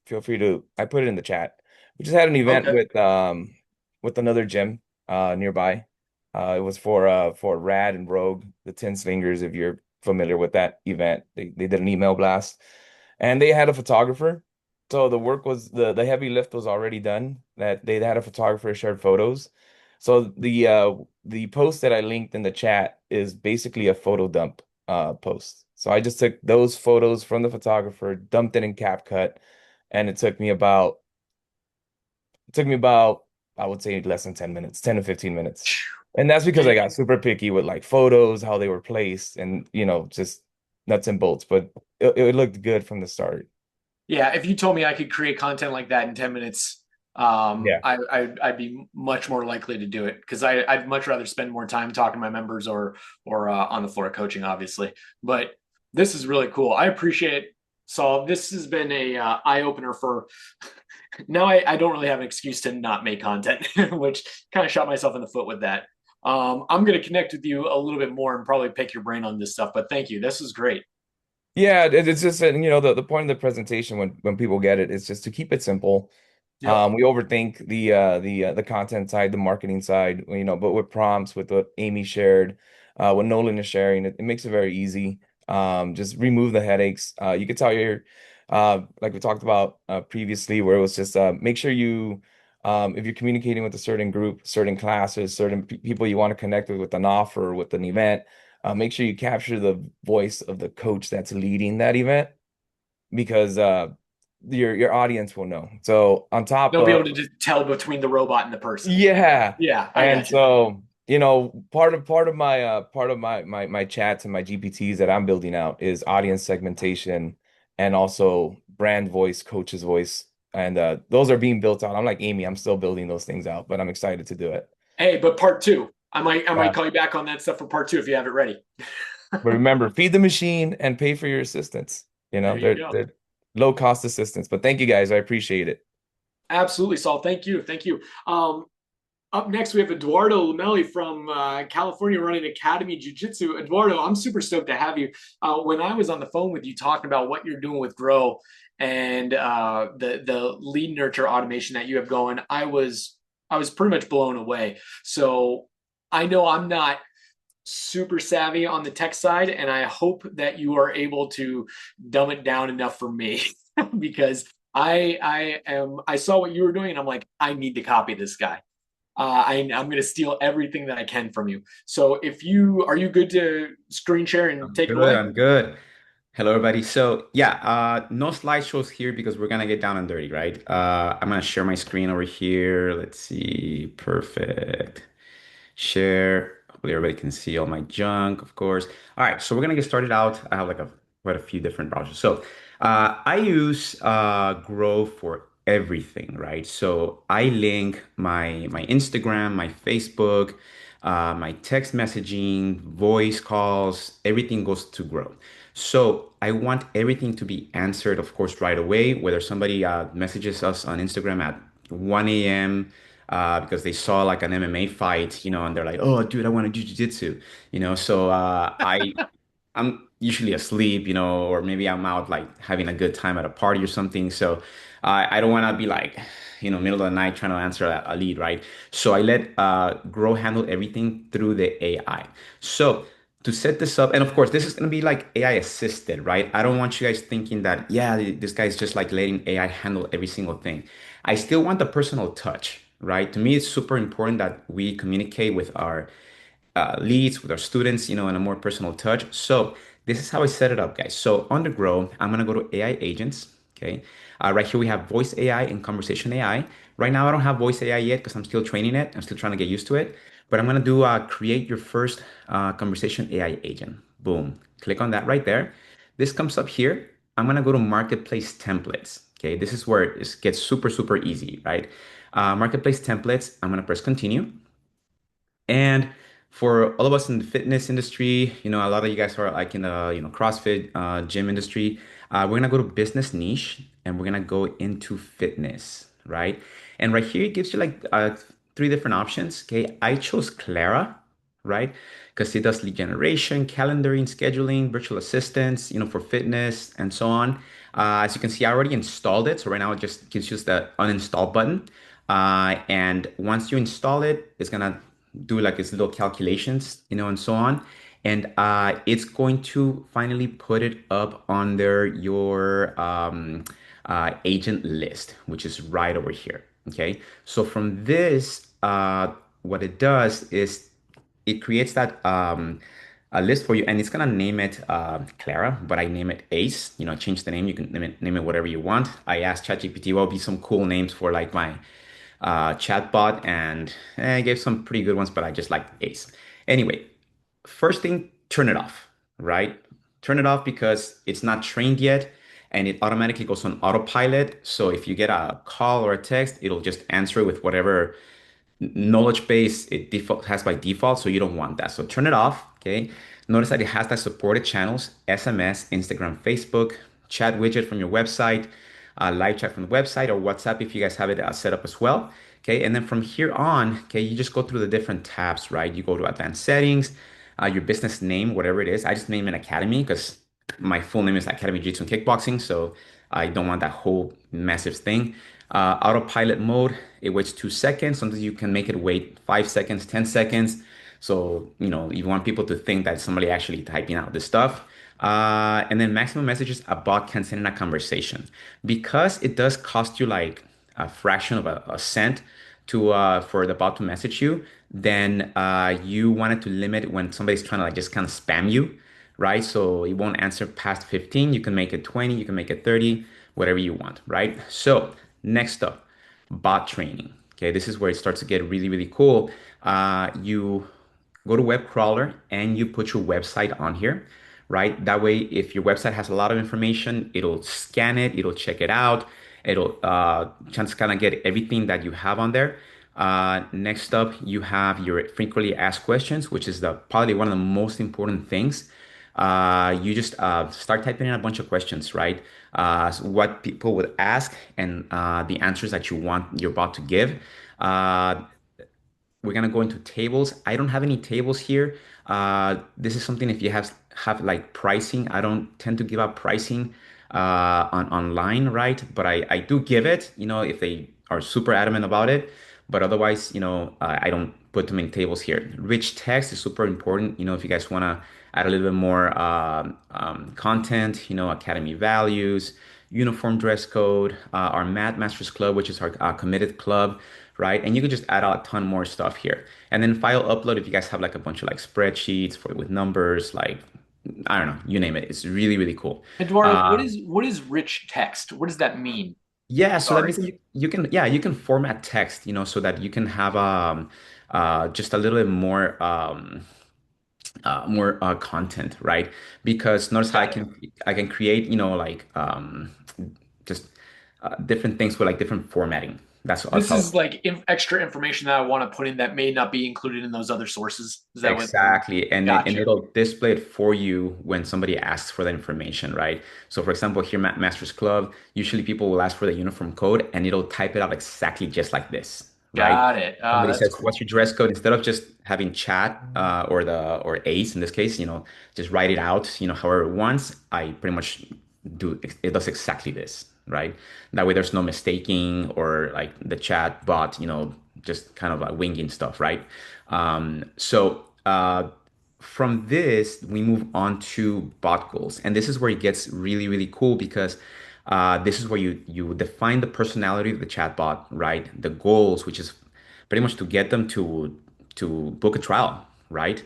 feel free to I put it in the chat. We just had an event Okay. with another gym nearby. It was for Rad and Rogue, the 10 Slingers, if you're familiar with that event. They did an email blast and they had a photographer. So the work was the heavy lift was already done. That they had a photographer shared photos. So the post that I linked in the chat is basically a photo dump post. So I just took those photos from the photographer, dumped it in CapCut, and it took me about I would say less than 10 minutes, 10 to 15 minutes. And that's because I Yeah, got super picky with like photos, how they were placed, and just nuts and bolts. But it looked good from the start. yeah, if you told me I could create content like that in 10 minutes, Yeah. I'd be much more likely to do it because I'd much rather spend more time talking to my members or on the floor coaching, obviously. But this is really cool. I appreciate it, Saul. This has been a eye opener for now. I don't really have an excuse to not make content, which kind of shot myself in the foot with that. I'm going to connect with you a little bit more and probably pick your brain on this stuff. But thank you. This is great. Yeah, it's just the point of the presentation when people get it is just to keep it simple. Yep. We overthink the content side, the marketing side, but with prompts, with what Aimee shared, what Nolan is sharing, it makes it very easy. Just remove the headaches. You could tell like we talked about previously, where it was just make sure if you're communicating with a certain group, certain classes, certain people you want to connect with an offer, with an event, make sure you capture the voice of the coach that's leading that event. because your audience will know. So on top They'll be of able to just tell between the robot and the person. yeah, Yeah, I and got you. so part of my chats and my GPTs that I'm building out is audience segmentation and also brand voice, coach's voice, and those are being built out. I'm like Amy, I'm still building those things out, but I'm excited to do it. Hey, but part two, I might Yeah. call you back on that stuff for part two if you have it ready. But remember, feed the machine and pay for your assistants. You There know, you they're go. they're low cost assistants. But thank you guys, I appreciate it. Absolutely, Saul. Thank you. Thank you. Up next, we have Eduardo Lomeli from California running Academy Jiu Jitsu. Eduardo, I'm super stoked to have you. When I was on the phone with you talking about what you're doing with Grow and the lead nurture automation that you have going, I was pretty much blown away. So I know I'm not super savvy on the tech side, and I hope that you are able to dumb it down enough for me because I saw what you were doing and I'm like, I need to copy this guy. I'm going to steal everything that I can from you. So if you are you good to screen share and I'm take it good. away? I'm good. Hello, everybody. So yeah, no slideshows here because we're gonna get down and dirty, right? I'm gonna share my screen over here. Let's see. Perfect. Share. Hopefully everybody can see all my junk, of course. All right, so we're gonna get started out. I have like quite a few different browsers. So I use Grow for everything, right? So I link my Instagram, my Facebook, my text messaging, voice calls, everything goes to Grow. So I want everything to be answered, of course, right away. Whether somebody messages us on Instagram at 1 a.m. Because they saw like an MMA fight, and they're like, "Oh, dude, I want to do jiu-jitsu," So I'm usually asleep, or maybe I'm out like having a good time at a party or something. So I don't want to be like, middle of the night trying to answer a lead, right? So I let Grow handle everything through the AI. So to set this up, and of course, this is going to be like AI assisted, right? I don't want you guys thinking that, yeah, this guy's just like letting AI handle every single thing. I still want the personal touch, right? To me, it's super important that we communicate with our leads, with our students, in a more personal touch. So this is how I set it up, guys. So on the Grow, I'm gonna go to AI agents. Okay. Right here we have voice AI and conversation AI. Right now I don't have voice AI yet because I'm still training it. I'm still trying to get used to it. But I'm gonna do create your first conversation AI agent. Boom. Click on that right there. This comes up here. I'm gonna go to marketplace templates. Okay. This is where it gets super, super easy, right? Marketplace templates. I'm gonna press continue. And for all of us in the fitness industry, a lot of you guys are like in the, CrossFit gym industry. We're gonna go to business niche and we're gonna go into fitness, right? And right here it gives you like three different options. Okay, I chose Clara, right? Because it does lead generation, calendaring, scheduling, virtual assistants, for fitness and so on. As you can see, I already installed it. So right now it just gives you the uninstall button. And once you install it, it's gonna do like its little calculations, and so on. And it's going to finally put it up under your agent list, which is right over here. Okay. So from this, what it does is it creates that a list for you, and it's gonna name it Clara, but I name it Ace. Change the name. You can name it whatever you want. I asked ChatGPT what would be some cool names for like my chatbot, and I gave some pretty good ones, but I just like Ace. Anyway, first thing, turn it off, right? Turn it off because it's not trained yet and it automatically goes on autopilot. So if you get a call or a text, it'll just answer with whatever knowledge base it default has by default, so you don't want that. So turn it off. Okay. Notice that it has that supported channels: SMS, Instagram, Facebook, chat widget from your website, live chat from the website, or WhatsApp if you guys have it set up as well. Okay. And then from here on, okay, you just go through the different tabs, right? You go to advanced settings, your business name, whatever it is. I just name it Academy because my full name is Academy Jiu Jitsu and Kickboxing, so I don't want that whole massive thing. Autopilot mode, it waits 2 seconds. Sometimes you can make it wait 5 seconds, 10 seconds. So, you want people to think that somebody actually typing out this stuff. And then maximum messages a bot can send in a conversation. Because it does cost you like a fraction of a cent to for the bot to message you, then you wanted to limit when somebody's trying to like just kind of spam you, right? So it won't answer past 15. You can make it 20, you can make it 30, whatever you want, right? So next up, bot training. Okay, this is where it starts to get really, really cool. You go to web crawler and you put your website on here, right? That way, if your website has a lot of information, it'll scan it, it'll check it out, it'll just kind of get everything that you have on there. Next up, you have your frequently asked questions, which is the probably one of the most important things. You just start typing in a bunch of questions, right? What people would ask and the answers that you want your bot to give. Uh, we're gonna go into tables. I don't have any tables here. This is something if you have like pricing. I don't tend to give out pricing on online, right? But I do give it, if they are super adamant about it. But otherwise, I don't put too many tables here. Rich text is super important. If you guys wanna add a little bit more content, academy values, uniform dress code, our Math Masters Club, which is our committed club, right? And you can just add a ton more stuff here. And then file upload if you guys have like a bunch of like spreadsheets with numbers, like I don't know, you name it. It's really, really cool. Eduardo, what is rich text? What does that mean? Yeah, so that Sorry. means that you can format text, so that you can have just a little bit more content, right? Because notice how Got it. I can create, like just different things with like different formatting. That's This how is like extra information that I want to put in that may not be included in those other sources. Is that what? exactly, and Gotcha. it'll display it for you when somebody asks for that information, right? So, for example, here Masters Club, usually people will ask for the uniform code, and it'll type it out exactly just like this, right? Got it. Somebody That's says, "What's cool. your dress code?" Instead of just having chat or Ace in this case, just write it out, however it wants. I pretty much do it does exactly this, right? That way, there's no mistaking or like the chat bot, just kind of like winging stuff, right? So from this, we move on to bot goals, and this is where it gets really, really cool because this is where you define the personality of the chatbot, right? The goals, which is pretty much to get them to book a trial, right?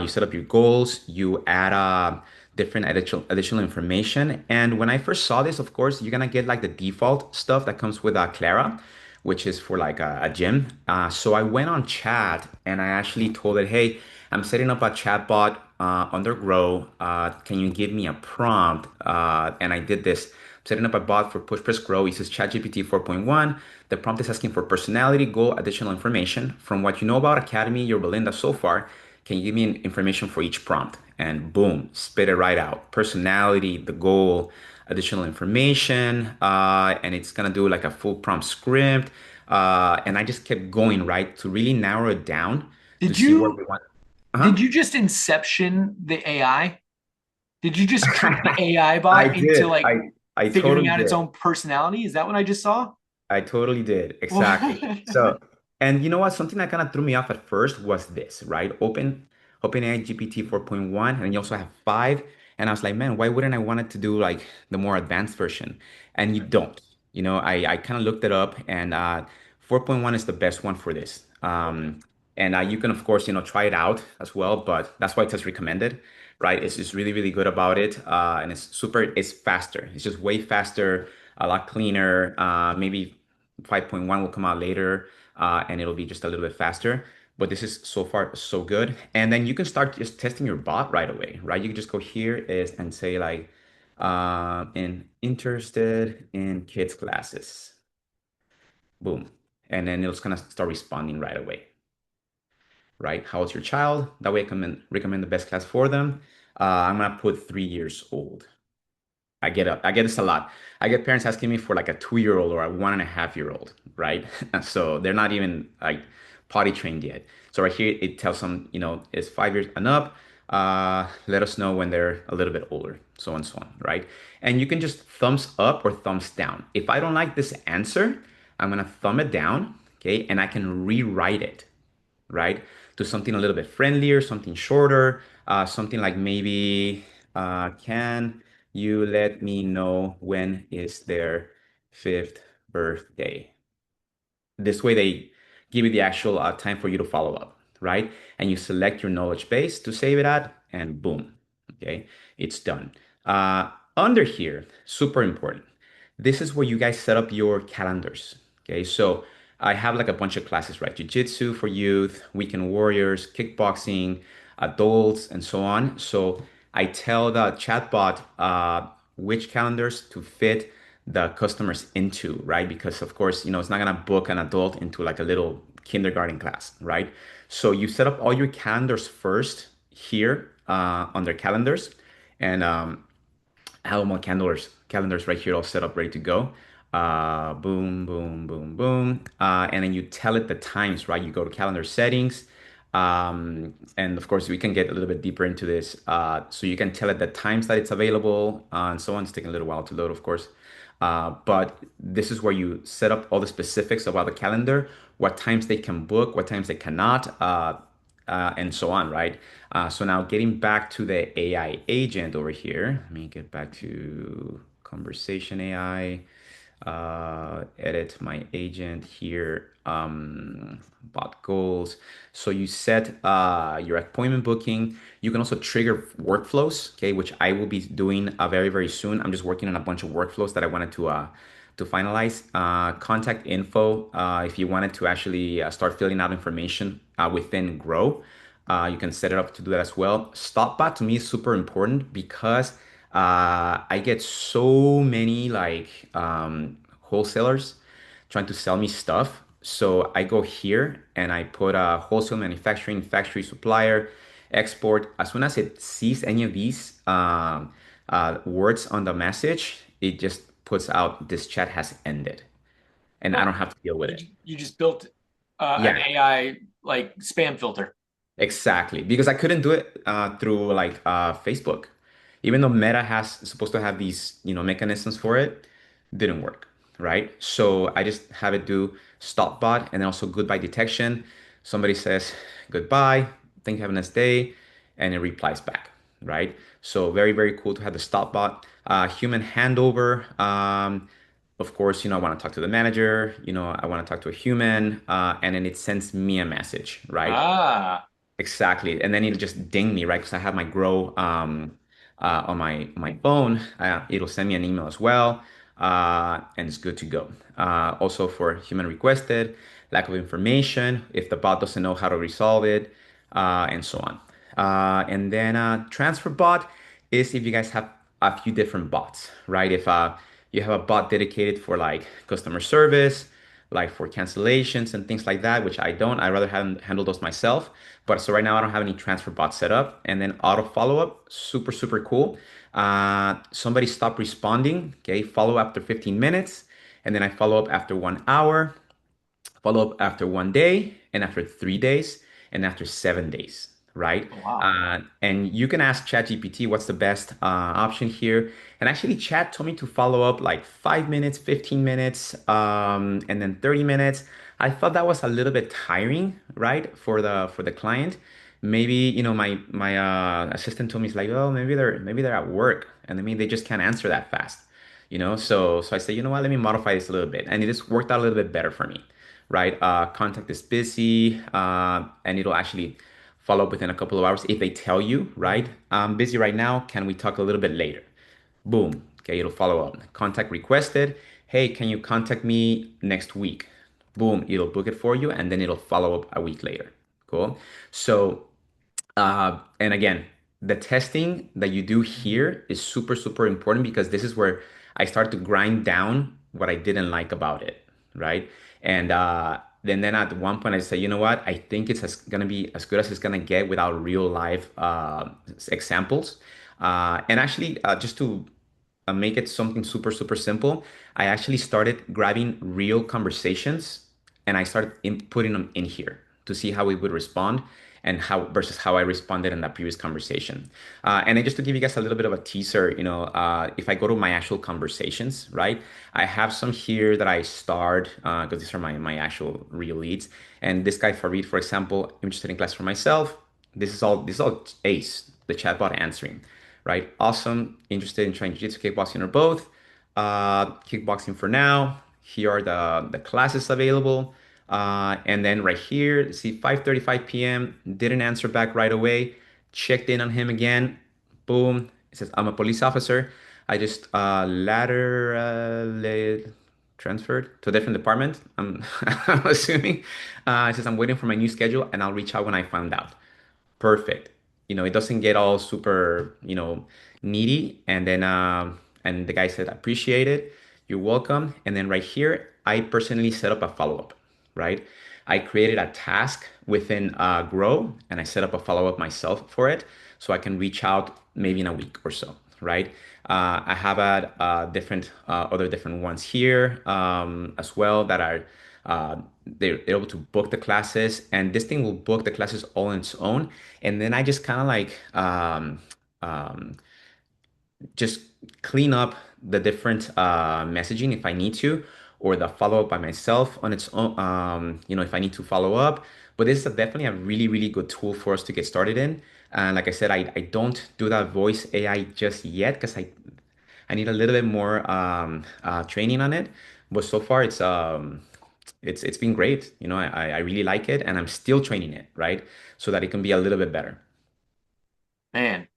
You set up your goals, you add different additional information, and when I first saw this, of course, you're gonna get like the default stuff that comes with Clara, which is for like a gym. So I went on chat and I actually told it, hey, I'm setting up a chatbot under Grow. Can you give me a prompt? And I did this. Setting up a bot for PushPress Grow uses ChatGPT 4.1. The prompt is asking for personality, goal, additional information. From what you know about Academy, your Belinda so far, can you give me information for each prompt? And boom, spit it right out. Personality, the goal, additional information, and it's gonna do like a full prompt script. And I just kept going, right, to really narrow it down to Did see what you we want. did Uh-huh. you just inception the AI? Did you just trick the AI I bot into did. like I figuring totally out its did. own personality? Is that what I just saw? I totally did. Exactly. What? So, and you know what? Something that kind of threw me off at first was this, right? OpenAI GPT 4.1, and you also have 5. And I was like, man, why wouldn't I want it to do like the more advanced version? And you don't. I kind of looked it up, and 4.1 is the best one for this. Okay. And you can, of course, try it out as well, but that's why it says recommended, right? It's just really, really good about it. And it's faster. It's just way faster, a lot cleaner. Maybe 5.1 will come out later, and it'll be just a little bit faster. But this is so far so good. And then you can start just testing your bot right away, right? You can just go here and say like, in interested in kids classes, boom, and then it's gonna start responding right away, right? How's your child? That way I can recommend the best class for them. I'm gonna put 3 years old. I get this a lot. I get parents asking me for like a 2-year-old or a 1.5-year-old, right? And so they're not even like potty trained yet. So right here it tells them, it's 5 years and up. Let us know when they're a little bit older, so on and so on, right? And you can just thumbs up or thumbs down. If I don't like this answer, I'm gonna thumb it down, okay, and I can rewrite it, right? To something a little bit friendlier, something shorter, something like maybe, can you let me know when is their fifth birthday? This way they give you the actual time for you to follow up, right? And you select your knowledge base to save it at, and boom. Okay, it's done. Under here, super important. This is where you guys set up your calendars. Okay, so I have like a bunch of classes, right? Jiu-Jitsu for youth, weekend warriors, kickboxing, adults, and so on. So I tell the chatbot which calendars to fit the customers into, right? Because of course, it's not gonna book an adult into like a little kindergarten class, right? So you set up all your calendars first here under calendars, and I have all my calendars right here all set up, ready to go. Boom, boom, boom, boom. And then you tell it the times, right? You go to calendar settings. And of course, we can get a little bit deeper into this. So you can tell it the times that it's available, and so on. It's taking a little while to load, of course. But this is where you set up all the specifics about the calendar, what times they can book, what times they cannot, and so on, right? So now getting back to the AI agent over here, let me get back to conversation AI, edit my agent here, bot goals. So you set your appointment booking. You can also trigger workflows, okay, which I will be doing very, very soon. I'm just working on a bunch of workflows that I wanted to finalize. Contact info, if you wanted to actually start filling out information within Grow, you can set it up to do that as well. StopBot to me is super important because I get so many like wholesalers trying to sell me stuff. So I go here and I put a wholesale manufacturing, factory supplier, export. As soon as it sees any of these words on the message, it just puts out this chat has ended, and I Well, don't have to deal with it. you just built an Yeah, AI like spam filter. exactly. Because I couldn't do it through like Facebook. Even though Meta has supposed to have these, mechanisms for it, didn't work, right? So I just have it do stop bot and then also goodbye detection. Somebody says goodbye, thank you, have a nice day, and it replies back, right? So very, very cool to have the stop bot. Human handover. Of course, I want to talk to the manager, I want to talk to a human, and then it sends me a message, right? Ah, Exactly. And then it'll just ding me, right? Because I have my Grow on my phone. It'll send me an email as well. And it's good to go. Also for human requested, lack of information, if the bot doesn't know how to resolve it, and so on. And then transfer bot is if you guys have a few different bots, right? If you have a bot dedicated for like customer service, like for cancellations and things like that, which I don't. I rather handle those myself. But so right now I don't have any transfer bots set up. And then auto follow up, super, super cool. Somebody stopped responding. Okay, follow after 15 minutes. And then I follow up after 1 hour, follow up after 1 day, and after 3 days, and after 7 days, right? oh, wow. And you can ask ChatGPT what's the best option here. And actually, Chat told me to follow up like 5 minutes, 15 minutes, and then 30 minutes. I thought that was a little bit tiring, right, for the client. Maybe my assistant told me it's like, oh, maybe they're at work, and I mean they just can't answer that fast. So I said, you know what, let me modify this a little bit, and it just worked out a little bit better for me, right? Contact is busy, and it'll actually follow up within a couple of hours if they tell you, right? I'm busy right now. Can we talk a little bit later? Boom. Okay, it'll follow up. Contact requested. Hey, can you contact me next week? Boom, it'll book it for you, and then it'll follow up a week later. Cool. So and again, the testing that you do here is super, super important because this is where I start to grind down what I didn't like about it, right? And then at one point I say, you know what? I think it's gonna be as good as it's gonna get without real life examples. And actually, just to make it something super, super simple, I actually started grabbing real conversations and I started putting them in here to see how it would respond and how versus how I responded in that previous conversation. And then just to give you guys a little bit of a teaser, if I go to my actual conversations, right, I have some here that I starred because these are my actual real leads. And this guy Farid, for example, interested in class for myself. This is all Ace, the chatbot answering, right? Awesome. Interested in trying jiu-jitsu, kickboxing, or both. Kickboxing for now. Here are the classes available. And then right here, see 5:35 p.m. Didn't answer back right away. Checked in on him again. Boom. It says, I'm a police officer. I just laterally transferred to a different department. I'm, I'm assuming. It says, I'm waiting for my new schedule and I'll reach out when I find out. Perfect. It doesn't get all super, needy. And the guy said, appreciate it. You're welcome. And then right here, I personally set up a follow-up, right? I created a task within Grow and I set up a follow-up myself for it so I can reach out maybe in a week or so, right? I have had different other different ones here as well that are they're able to book the classes, and this thing will book the classes all on its own. And then I just kind of like um, just clean up the different messaging if I need to, or the follow up by myself on its own, if I need to follow up. But this is definitely a really, really good tool for us to get started in. And like I said, I don't do that voice AI just yet because I need a little bit more training on it. But so far, it's been great. I really like it, and I'm still training it, right? So that it can be a little bit better. Man,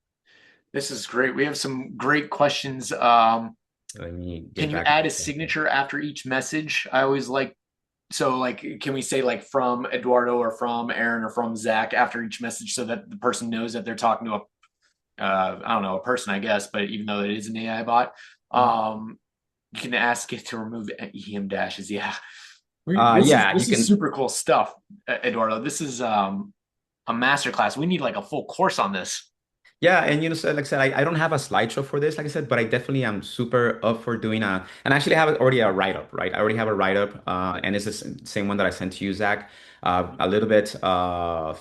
this is great. We have some great questions. Let me Can get you back. add a signature after each message? I always like, so like, can we say like from Eduardo or from Aaron or from Zach after each message so that the person knows that they're talking to I don't know, a person, I guess, but even though it is an AI bot, you can ask it to remove EM dashes. Yeah. Yeah, you This is can. super cool stuff, Eduardo. This is a masterclass. We need like a full course on this. Yeah, and so like I said, I don't have a slideshow for this, like I said, but I definitely am super up for doing and I actually have already a write-up, right? I already have a write-up, and it's the same one that I sent to you, Zach. A little bit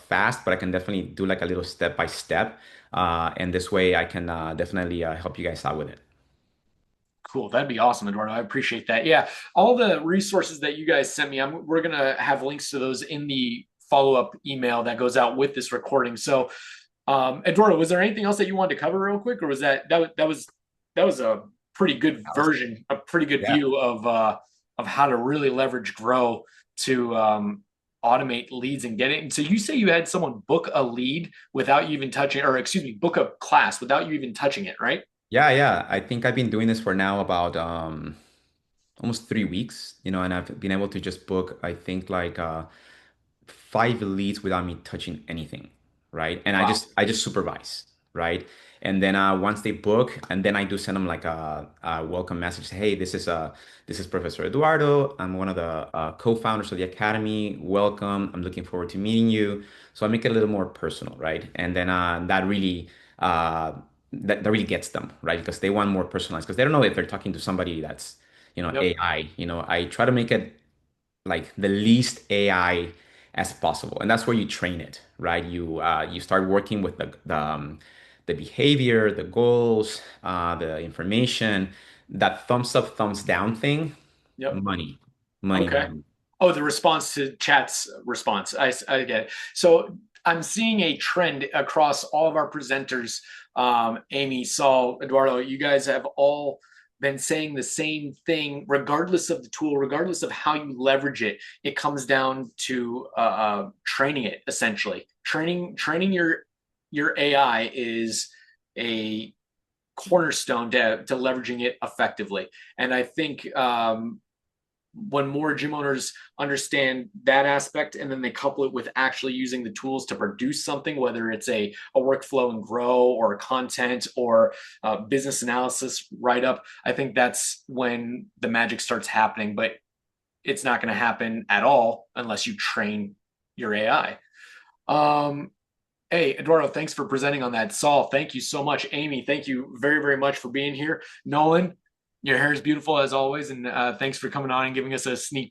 fast, but I can definitely do like a little step by step, and this way I can definitely help you guys out with it. Cool. That'd be awesome, Eduardo. I appreciate that. Yeah. All the resources that you guys sent me, we're going to have links to those in the follow-up email that goes out with this recording. So, Eduardo, was there anything else that you wanted to cover real quick, or was that was a pretty good version, a pretty good Yeah. view of how to really leverage Grow to automate leads and get it. And so you say you had someone book a lead without you even touching, or excuse me, book a class without you even touching it, right? Yeah, yeah. I think I've been doing this for now about almost 3 weeks, and I've been able to just book, I think like 5 leads without me touching anything, right? And I Wow. just I just supervise, right? And then once they book, and then I do send them like a welcome message. Hey, this is Professor Eduardo. I'm one of the co-founders of the Academy. Welcome. I'm looking forward to meeting you. So I make it a little more personal, right? And then uh, that really gets them, right? Because they want more personalized, because they don't know if they're talking to somebody that's Yep. AI. I try to make it like the least AI as possible, and that's where you train it, right? You start working with the behavior, the goals, the information, that thumbs up, thumbs down thing. Yep. Money, money, Okay. money. Oh, the response to chat's response. I get it. So I'm seeing a trend across all of our presenters. Aimee, Saul, Eduardo, you guys have all been saying the same thing, regardless of the tool, regardless of how you leverage it. It comes down to training it, essentially. Training your AI is a cornerstone to leveraging it effectively. And I think when more gym owners understand that aspect, and then they couple it with actually using the tools to produce something, whether it's a workflow and Grow or content or business analysis write up, I think that's when the magic starts happening. But it's not going to happen at all unless you train your AI. Hey, Eduardo, thanks for presenting on that. Saul, thank you so much. Aimee, thank you very, very much for being here. Nolan, your hair is beautiful as always, and thanks for coming on and giving us a sneak peek.